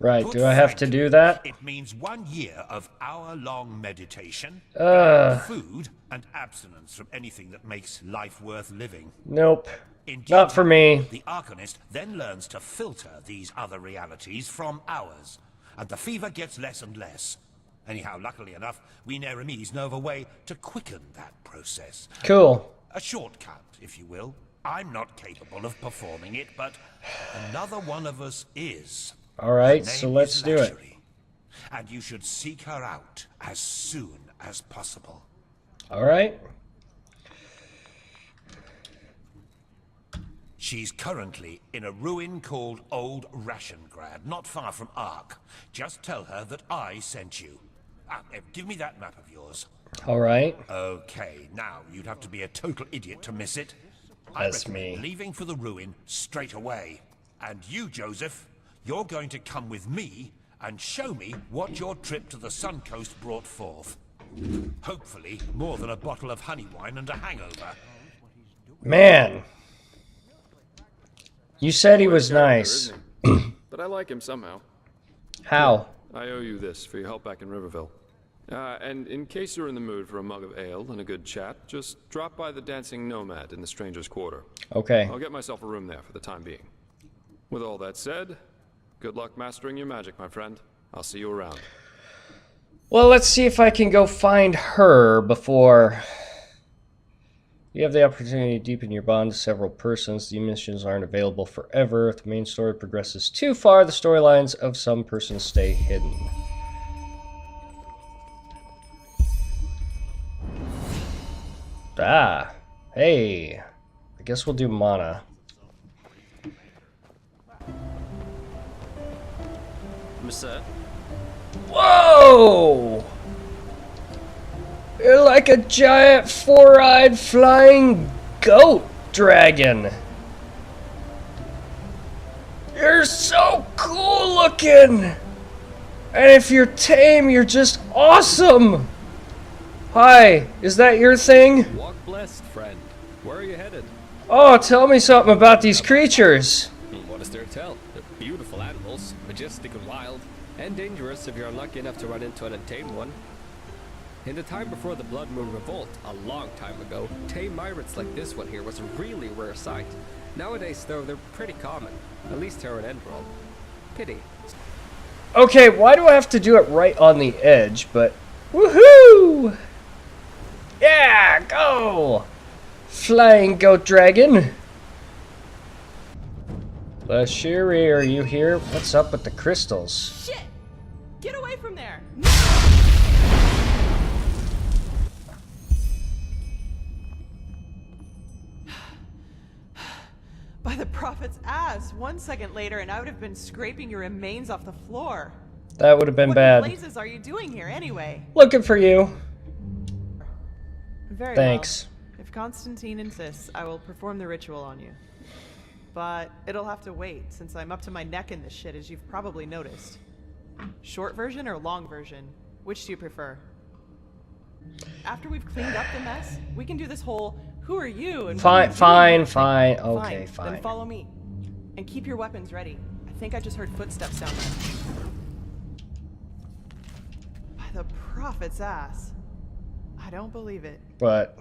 Speaker 1: Right,
Speaker 5: Put
Speaker 1: do I have to
Speaker 5: frankly,
Speaker 1: do that?
Speaker 5: It means 1 year of hour-long meditation, food, and abstinence from anything that makes life worth living.
Speaker 1: Nope.
Speaker 5: In
Speaker 1: Not for
Speaker 5: due
Speaker 1: me.
Speaker 5: time, the Arcanist then learns to filter these other realities from ours, and the fever gets less and less. Anyhow, luckily enough, we Neremes know of a way to quicken that process.
Speaker 1: Cool.
Speaker 5: A shortcut, if you will. I'm not capable of performing it, but another one of us is.
Speaker 1: Alright,
Speaker 5: Her
Speaker 1: so
Speaker 5: name
Speaker 1: let's
Speaker 5: is
Speaker 1: do it.
Speaker 5: Latchery, and you should seek her out as soon as possible.
Speaker 1: Alright.
Speaker 5: She's currently in a ruin called Old Rationgrad, not far from Ark. Just tell her that I sent you. Give me that map of yours.
Speaker 1: Alright.
Speaker 5: Okay, now you'd have to be a total idiot to miss it.
Speaker 1: That's
Speaker 5: I recommend
Speaker 1: me.
Speaker 5: leaving for the ruin straight away. And you, Joseph, you're going to come with me and show me what your trip to the Sun Coast brought forth. Hopefully, more than a bottle of honey wine and a hangover.
Speaker 1: Man. You said he was
Speaker 8: Character,
Speaker 1: nice.
Speaker 8: isn't he? But I like him somehow.
Speaker 1: How?
Speaker 8: I owe you this for your help back in Riverville. And in case you're in the mood for a mug of ale and a good chat, just drop by the Dancing Nomad in the Stranger's Quarter.
Speaker 1: Okay.
Speaker 8: I'll get myself a room there for the time being. With all that said, good luck mastering your magic, my friend. I'll see you around.
Speaker 1: Well, let's see if I can go find her before you have the opportunity to deepen your bond to several persons. The missions aren't available forever. If the main story progresses too far, the storylines of some persons stay hidden. Ah, hey. I guess we'll do mana.
Speaker 9: Monsieur?
Speaker 1: Whoa! You're like a giant four-eyed flying goat dragon. You're so cool looking! And if you're tame, you're just awesome! Hi, is that your thing?
Speaker 9: Walk blessed, friend. Where are you headed?
Speaker 1: Oh, tell me something about these creatures.
Speaker 9: What is there to tell? They're beautiful animals, majestic and wild, and dangerous if you're unlucky enough to run into an untamed one. In the time before the Blood Moon Revolt, a long time ago, tame myrids like this one here was a really rare sight. Nowadays, though, they're pretty common, at least here in Enderal. Pity.
Speaker 1: Okay, why do I have to do it right on the edge, but... Woohoo! Yeah, go! Flying goat dragon. Lashiri, are you here? What's up with the crystals?
Speaker 7: Shit! Get away from there! By the prophet's ass! 1 second later, and I would have been scraping your remains off the floor.
Speaker 1: That would have been
Speaker 7: What
Speaker 1: bad.
Speaker 7: blazes are you doing here, anyway?
Speaker 1: Looking for you.
Speaker 7: Very
Speaker 1: Thanks.
Speaker 7: well. If Constantine insists, I will perform the ritual on you. But it'll have to wait, since I'm up to my neck in this shit, as you've probably noticed. Short version or long version? Which do you prefer? After we've cleaned up the mess, we can do this whole, who are you? And what are you
Speaker 1: Fine.
Speaker 7: doing
Speaker 1: Okay,
Speaker 7: Then
Speaker 1: fine.
Speaker 7: follow me. And keep your weapons ready. I think I just heard footsteps down there. By the prophet's ass. I don't believe it.
Speaker 1: But,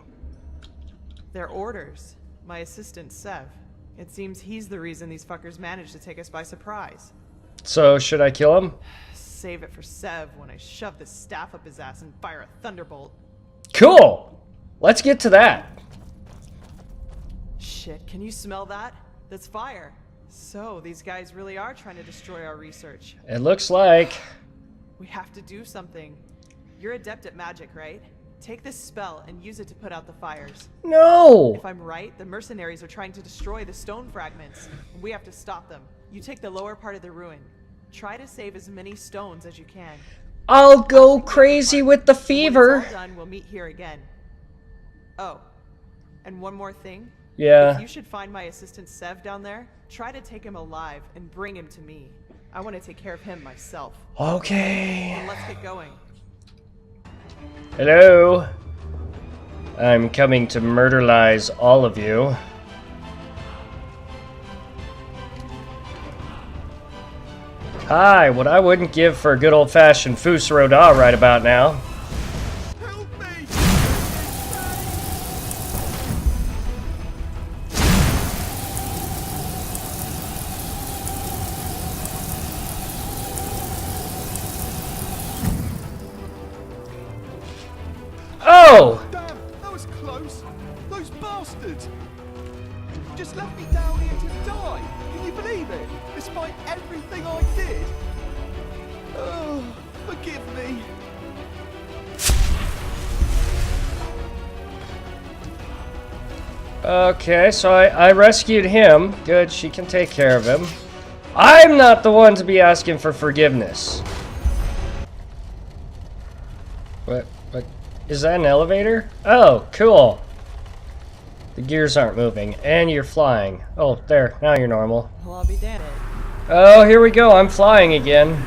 Speaker 7: They're orders. My assistant, Sev. It seems he's the reason these fuckers managed to take us by surprise.
Speaker 1: So, should I kill him?
Speaker 7: Save it for Sev when I shove this staff up his ass and fire a thunderbolt.
Speaker 1: Cool! Let's get to that.
Speaker 7: Shit, can you smell that? That's fire. So, these guys really are trying to destroy our research.
Speaker 1: It looks like...
Speaker 7: We have to do something. You're adept at magic, right? Take this spell and use it to put out the fires.
Speaker 1: No!
Speaker 7: If I'm right, the mercenaries are trying to destroy the stone fragments. We have to stop them. You take the lower part of the ruin. Try to save as many stones as you can.
Speaker 1: I'll go crazy with the fever.
Speaker 7: When it's all done, we'll meet here again. Oh, and one more thing.
Speaker 1: Yeah.
Speaker 7: If you should find my assistant Sev down there, try to take him alive and bring him to me. I want to take care of him myself.
Speaker 1: Okay.
Speaker 7: And let's get going.
Speaker 1: Hello. I'm coming to murderlize all of you. Hi, what I wouldn't give for a good old-fashioned Ussur right about now.
Speaker 10: Help me!
Speaker 1: Oh!
Speaker 10: Damn, that was close. Those bastards just left me down here to die. Can you believe it? Despite everything I did. Oh, forgive me.
Speaker 1: Okay, so I rescued him. Good, she can take care of him. I'm not the one to be asking for forgiveness. What? Is that an elevator? Oh, cool. The gears aren't moving, and you're flying. Oh, there, now you're normal.
Speaker 7: Well, I'll be damned.
Speaker 1: Oh, here we go, I'm flying again.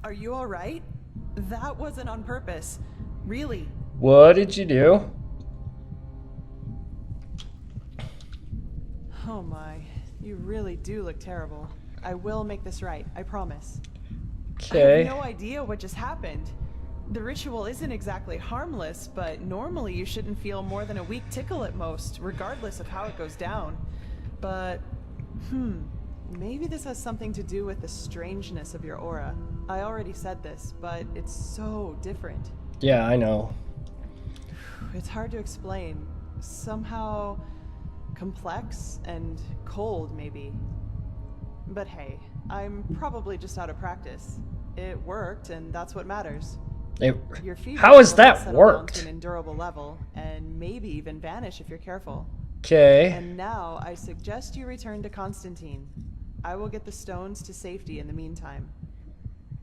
Speaker 7: Are you alright? That wasn't on purpose. Really.
Speaker 1: What did you do?
Speaker 7: Oh my. You really do look terrible. I will make this right, I promise.
Speaker 1: Okay.
Speaker 7: I have no idea what just happened. The ritual isn't exactly harmless, but normally you shouldn't feel more than a weak tickle at most, regardless of how it goes down. But, maybe this has something to do with the strangeness of your aura. I already said this, but it's so different.
Speaker 1: Yeah, I know.
Speaker 7: It's hard to explain. Somehow complex and cold, maybe. But hey, I'm probably just out of practice. It worked, and that's what matters. Your fever
Speaker 1: How has
Speaker 7: will
Speaker 1: that
Speaker 7: settle down
Speaker 1: worked?
Speaker 7: to an endurable level, and maybe even vanish if you're careful.
Speaker 1: Okay.
Speaker 7: And now I suggest you return to Constantine. I will get the stones to safety in the meantime.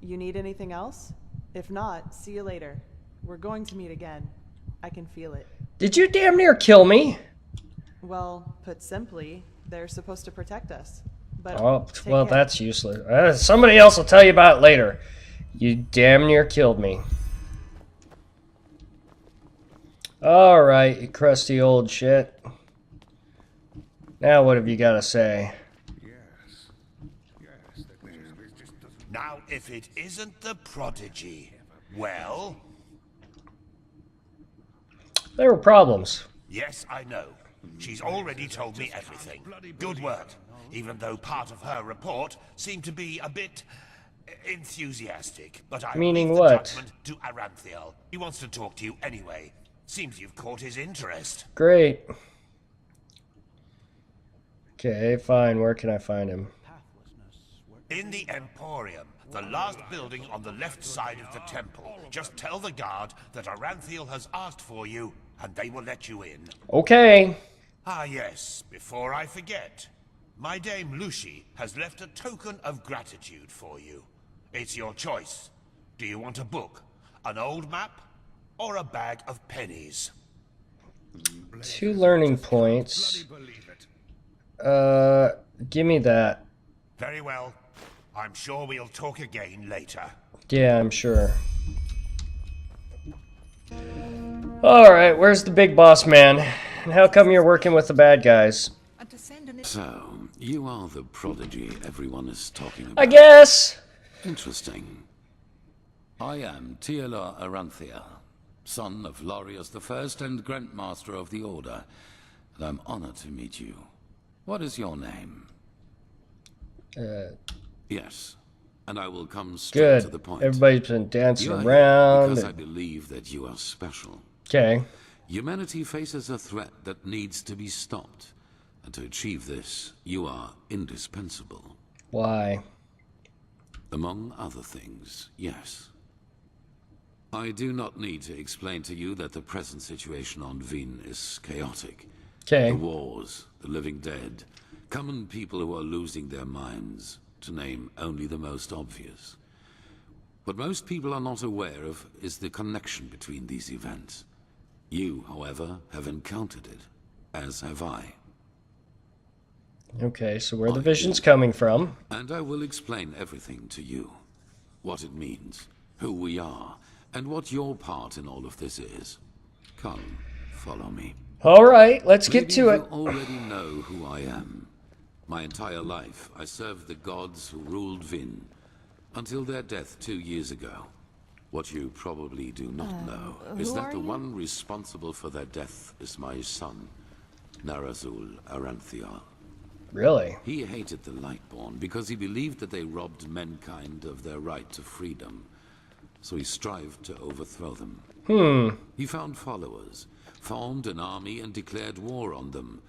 Speaker 7: You need anything else? If not, see you later. We're going to meet again. I can feel it.
Speaker 1: Did you damn near kill me?
Speaker 7: Well, put simply, they're supposed to protect us. But
Speaker 1: Oh,
Speaker 7: take
Speaker 1: well,
Speaker 7: care.
Speaker 1: that's useless. Somebody else will tell you about it later. You damn near killed me. Alright, you crusty old shit. Now what have you got to say?
Speaker 5: Now, if it isn't the prodigy, well,
Speaker 1: There were problems.
Speaker 5: yes, I know. She's already told me everything. Good word. Even though part of her report seemed to be a bit enthusiastic. But I
Speaker 1: Meaning
Speaker 5: leave the
Speaker 1: what?
Speaker 5: judgment to Aranthiel. He wants to talk to you anyway. Seems you've caught his interest.
Speaker 1: Great. Okay, fine. Where can I find him?
Speaker 5: In the Emporium, the last building on the left side of the temple. Just tell the guard that Aranthiel has asked for you, and they will let you in.
Speaker 1: Okay.
Speaker 5: Ah yes, before I forget. My dame Lucy has left a token of gratitude for you. It's your choice. Do you want a book, an old map, or a bag of pennies?
Speaker 1: 2 learning points. Give me that.
Speaker 5: Very well. I'm sure we'll talk again later.
Speaker 1: Yeah, I'm sure. Alright, where's the big boss man? And how come you're working with the bad guys?
Speaker 11: So, you are the prodigy everyone is talking about.
Speaker 1: I guess!
Speaker 11: Interesting. I am Teola Aranthia, son of Lorius I and Grand Master of the Order, and I'm honored to meet you. What is your name? Yes, and I will come straight to the point.
Speaker 1: Everybody's been dancing
Speaker 11: You are
Speaker 1: around.
Speaker 11: here because I believe that you are special.
Speaker 1: Okay.
Speaker 11: Humanity faces a threat that needs to be stopped, and to achieve this, you are indispensable.
Speaker 1: Why?
Speaker 11: Among other things, yes. I do not need to explain to you that the present situation on Vin is chaotic.
Speaker 1: Okay.
Speaker 11: The wars, the living dead, common people who are losing their minds, to name only the most obvious. What most people are not aware of is the connection between these events. You, however, have encountered it, as have I.
Speaker 1: Okay, so where the vision's coming from.
Speaker 11: And I will explain everything to you. What it means, who we are, and what your part in all of this is. Come, follow me.
Speaker 1: All right, let's get to it.
Speaker 11: You already know who I am. My entire life, I served the gods who ruled Vin, until their death 2 years ago. What you probably do not know is that the one responsible for their death is my son, Narazul Aranthial.
Speaker 1: Really?
Speaker 11: He hated the Lightborn because he believed that they robbed mankind of their right to freedom, so he strived to overthrow them. He found followers, formed an army and declared war on them,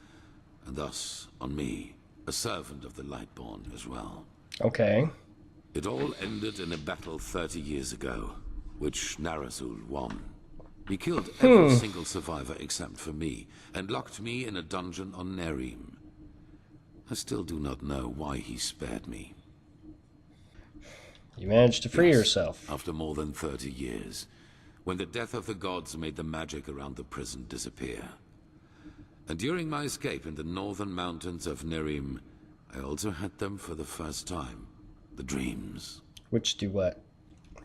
Speaker 11: and thus on me, a servant of the Lightborn as well.
Speaker 1: Okay.
Speaker 11: It all ended in a battle 30 years ago, which Narazul won. He killed every single survivor except for me, and locked me in a dungeon on Nerim. I still do not know why he spared me.
Speaker 1: You managed to free yourself.
Speaker 11: After more than 30 years, when the death of the gods made the magic around the prison disappear. And during my escape in the northern mountains of Nerim, I also had them for the first time. The dreams.
Speaker 1: Which do what?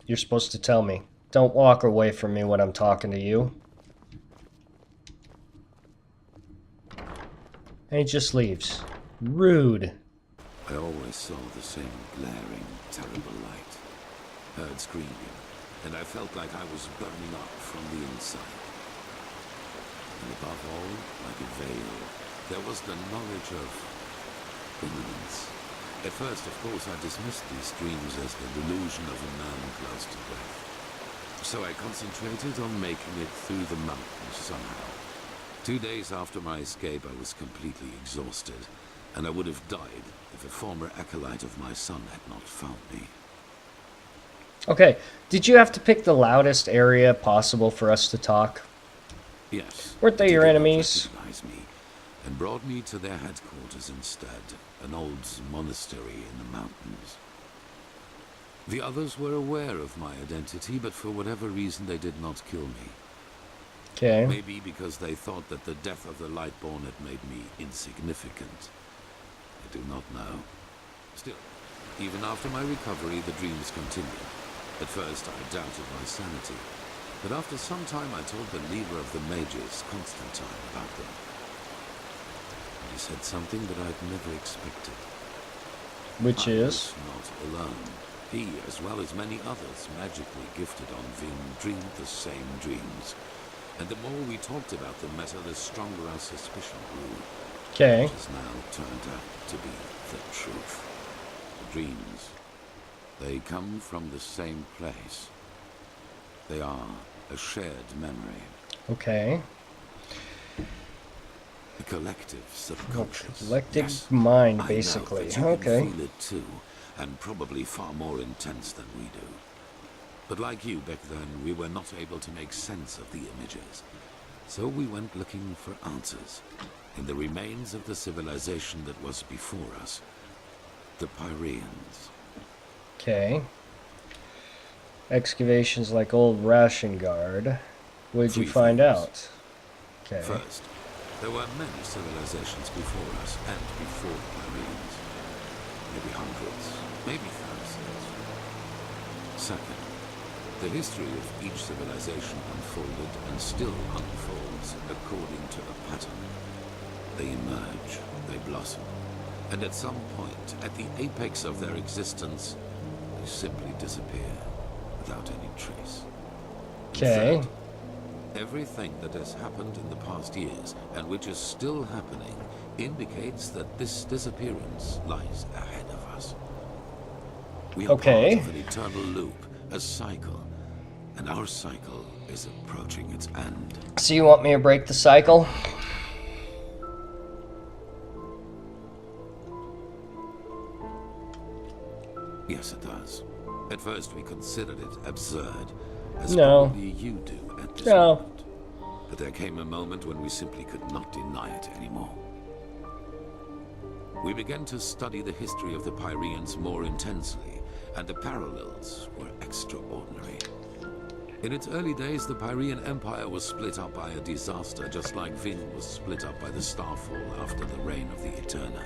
Speaker 1: You're supposed to tell me. Don't walk away from me when I'm talking to you. And he just leaves. Rude.
Speaker 11: I always saw the same glaring, terrible light. Heard screaming, and I felt like I was burning up from the inside. And above all, like a veil, there was the knowledge of imminence. At first, of course, I dismissed these dreams as the delusion of a man close to death. So I concentrated on making it through the mountains somehow. 2 days after my escape, I was completely exhausted, and I would have died if a former acolyte of my son had not found me.
Speaker 1: Okay, did you have to pick the loudest area possible for us to talk?
Speaker 11: Yes.
Speaker 1: Weren't they your
Speaker 11: did not
Speaker 1: enemies?
Speaker 11: recognize me, and brought me to their headquarters instead, an old monastery in the mountains. The others were aware of my identity, but for whatever reason they did not kill me.
Speaker 1: Okay.
Speaker 11: Maybe because they thought that the death of the Lightborn had made me insignificant. I do not know. Still, even after my recovery, the dreams continued. At first, I doubted my sanity, but after some time I told the leader of the mages, Constantine, about them. He said something that I'd never expected.
Speaker 1: Which
Speaker 11: I
Speaker 1: is?
Speaker 11: was not alone. He, as well as many others, magically gifted on Vin, dreamed the same dreams. And the more we talked about the matter, the stronger our suspicion grew.
Speaker 1: Okay.
Speaker 11: Which has now turned out to be the truth. The dreams, they come from the same place. They are a shared memory.
Speaker 1: Okay.
Speaker 11: A collective subconscious.
Speaker 1: Collective
Speaker 11: Yes,
Speaker 1: mind,
Speaker 11: I know
Speaker 1: basically.
Speaker 11: that you
Speaker 1: Okay.
Speaker 11: can feel it too, and probably far more intense than we do. But like you back then, we were not able to make sense of the images. So we went looking for answers in the remains of the civilization that was before us. The Pyreans.
Speaker 1: Okay. Excavations like old ration guard. What did you
Speaker 11: Three
Speaker 1: find
Speaker 11: things.
Speaker 1: out? Okay.
Speaker 11: First, there were many civilizations before us and before the Pyreans. Maybe hundreds, maybe thousands. Second, the history of each civilization unfolded and still unfolds according to a pattern. They emerge, they blossom, and at some point, at the apex of their existence, they simply disappear without any trace. And
Speaker 1: Okay.
Speaker 11: third, Everything that has happened in the past years, and which is still happening, indicates that this disappearance lies ahead of us. We are
Speaker 1: Okay.
Speaker 11: part of an eternal loop, a cycle, and our cycle is approaching its end.
Speaker 1: So you want me to break the cycle?
Speaker 11: Yes, it does. At first we considered it absurd, as
Speaker 1: No.
Speaker 11: probably you do at this
Speaker 1: No.
Speaker 11: moment. But there came a moment when we simply could not deny it anymore. We began to study the history of the Pyreans more intensely, and the parallels were extraordinary. In its early days, the Pyrean Empire was split up by a disaster, just like Vin was split up by the Starfall after the reign of the Eterna.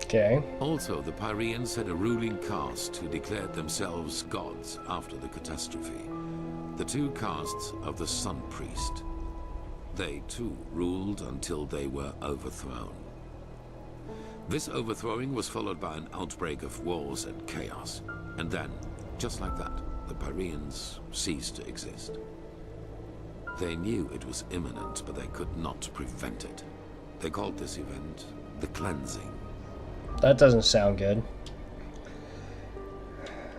Speaker 1: Okay.
Speaker 11: Also, the Pyreans had a ruling caste who declared themselves gods after the catastrophe. The two castes of the Sun Priest. They too ruled until they were overthrown. This overthrowing was followed by an outbreak of wars and chaos. And then, just like that, the Pyreans ceased to exist. They knew it was imminent, but they could not prevent it. They called this event the Cleansing.
Speaker 1: That doesn't sound good.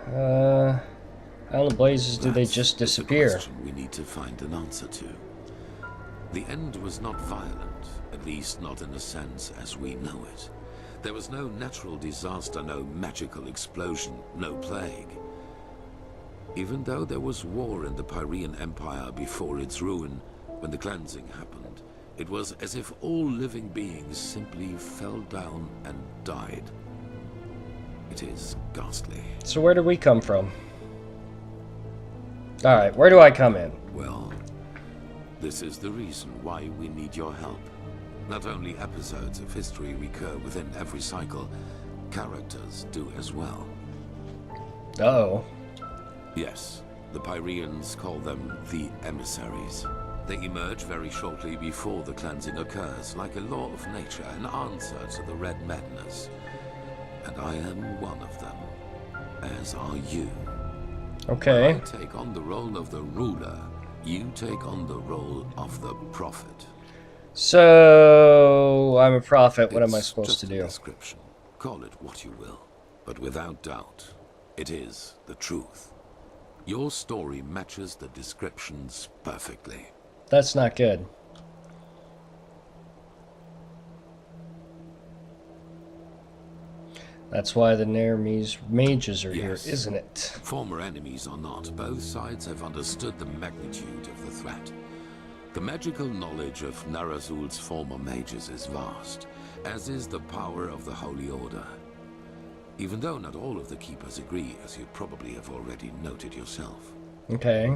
Speaker 1: How in the blazes do they just disappear?
Speaker 11: That's the question we need to find an answer to. The end was not violent, at least not in a sense as we know it. There was no natural disaster, no magical explosion, no plague. Even though there was war in the Pyrean Empire before its ruin, when the cleansing happened, it was as if all living beings simply fell down and died. It is ghastly.
Speaker 1: So where do we come from? Alright, where do I come in?
Speaker 11: Well, this is the reason why we need your help. Not only episodes of history recur within every cycle, characters do as well.
Speaker 1: Uh-oh.
Speaker 11: Yes, the Pyreans call them the emissaries. They emerge very shortly before the cleansing occurs, like a law of nature, an answer to the Red Madness. And I am one of them, as are you.
Speaker 1: Okay.
Speaker 11: When I take on the role of the ruler, you take on the role of the prophet.
Speaker 1: So, I'm a prophet. What am I
Speaker 11: It's
Speaker 1: supposed
Speaker 11: just
Speaker 1: to
Speaker 11: a
Speaker 1: do?
Speaker 11: description. Call it what you will. But without doubt, it is the truth. Your story matches the descriptions perfectly.
Speaker 1: That's not good. That's why the Nermes mages are
Speaker 11: Yes.
Speaker 1: here, isn't it?
Speaker 11: Former enemies or not, both sides have understood the magnitude of the threat. The magical knowledge of Narazul's former mages is vast, as is the power of the Holy Order. Even though not all of the Keepers agree, as you probably have already noted yourself.
Speaker 1: Okay.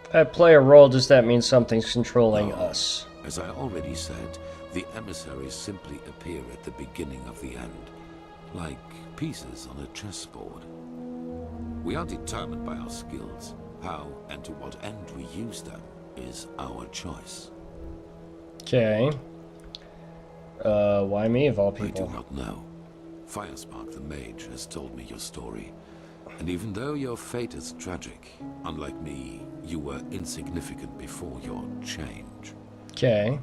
Speaker 1: If I play a role, does that mean something's controlling us?
Speaker 11: As I already said, the emissaries simply appear at the beginning of the end, like pieces on a chessboard. We are determined by our skills. How and to what end we use them is our choice.
Speaker 1: Okay. Why me of all
Speaker 11: I
Speaker 1: people?
Speaker 11: do not know. Firespark the mage has told me your story. And even though your fate is tragic, unlike me, you were insignificant before your change.
Speaker 1: Okay.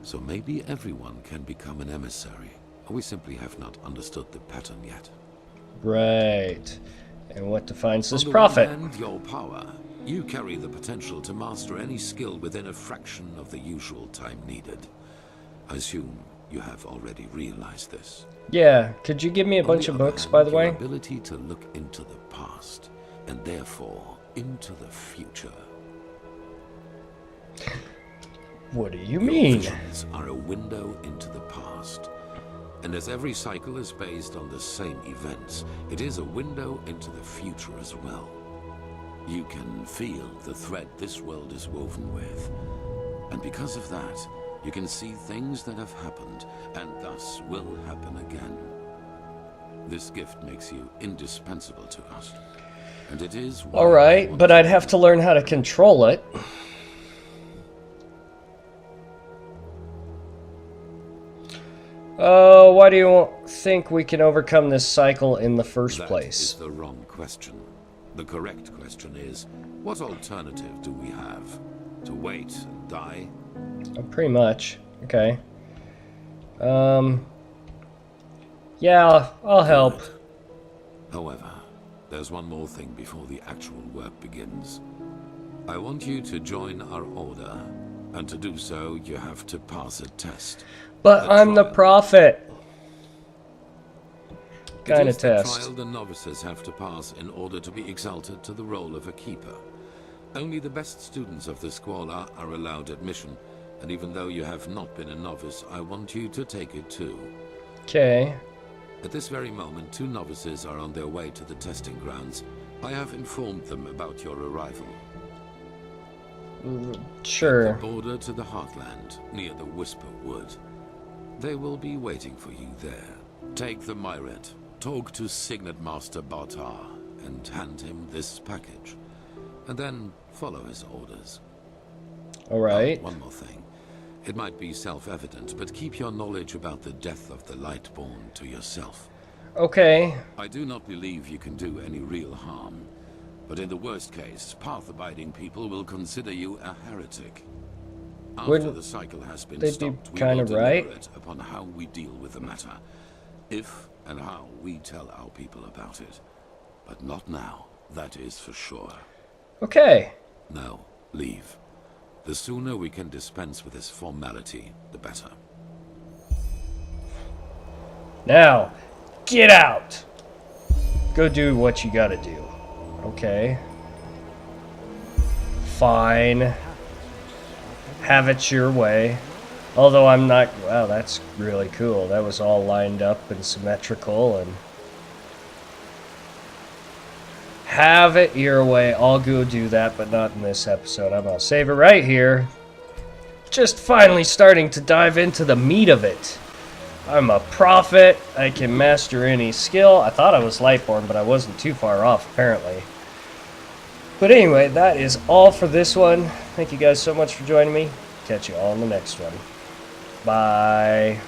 Speaker 11: So maybe everyone can become an emissary. Or we simply have not understood the pattern yet.
Speaker 1: Right. And what defines this
Speaker 11: On the
Speaker 1: prophet?
Speaker 11: one hand, your power. You carry the potential to master any skill within a fraction of the usual time needed. I assume you have already realized this.
Speaker 1: Yeah. Could you give me a bunch of books, by the way?
Speaker 11: Your ability to look into the past, and therefore into the future.
Speaker 1: What do you
Speaker 11: Your
Speaker 1: mean?
Speaker 11: visions are a window into the past. And as every cycle is based on the same events, it is a window into the future as well. You can feel the thread this world is woven with. And because of that, you can see things that have happened, and thus will happen again. This gift makes you indispensable to us. And it is why I
Speaker 1: Alright,
Speaker 11: want
Speaker 1: but I'd have to learn how to control it. Why do you think we can overcome this cycle in the first
Speaker 11: That
Speaker 1: place?
Speaker 11: is the wrong question. The correct question is, what alternative do we have? To wait and die?
Speaker 1: Pretty much. Okay. Yeah, I'll help.
Speaker 11: Good. However, there's one more thing before the actual work begins. I want you to join our order, and to do so, you have to pass a test.
Speaker 1: But I'm the prophet. Kind of
Speaker 11: It is the
Speaker 1: test.
Speaker 11: trial the novices have to pass in order to be exalted to the role of a keeper. Only the best students of the Squalor are allowed admission, and even though you have not been a novice, I want you to take it too.
Speaker 1: Okay.
Speaker 11: At this very moment, 2 novices are on their way to the testing grounds. I have informed them about your arrival.
Speaker 1: Sure.
Speaker 11: At the border to the Heartland, near the Whisper Wood. They will be waiting for you there. Take the Myret, talk to Signet Master Bartar, and hand him this package. And then follow his orders.
Speaker 1: Alright.
Speaker 11: One more thing. It might be self-evident, but keep your knowledge about the death of the Lightborn to yourself.
Speaker 1: Okay.
Speaker 11: I do not believe you can do any real harm. But in the worst case, path-abiding people will consider you a heretic. After
Speaker 1: Wouldn't
Speaker 11: the cycle has been
Speaker 1: they be
Speaker 11: stopped, we
Speaker 1: kind
Speaker 11: will
Speaker 1: of right?
Speaker 11: deliberate upon how we deal with the matter. If and how we tell our people about it. But not now, that is for sure.
Speaker 1: Okay.
Speaker 11: Now, leave. The sooner we can dispense with this formality, the better.
Speaker 1: Now, get out! Go do what you gotta do. Okay. Fine. Have it your way. Although I'm not... Wow, that's really cool. That was all lined up and symmetrical and... Have it your way. I'll go do that, but not in this episode. I'm gonna save it right here. Just finally starting to dive into the meat of it. I'm a prophet. I can master any skill. I thought I was Lightborn, but I wasn't too far off, apparently. But anyway, that is all for this one. Thank you guys so much for joining me. Catch you all in the next one. Bye.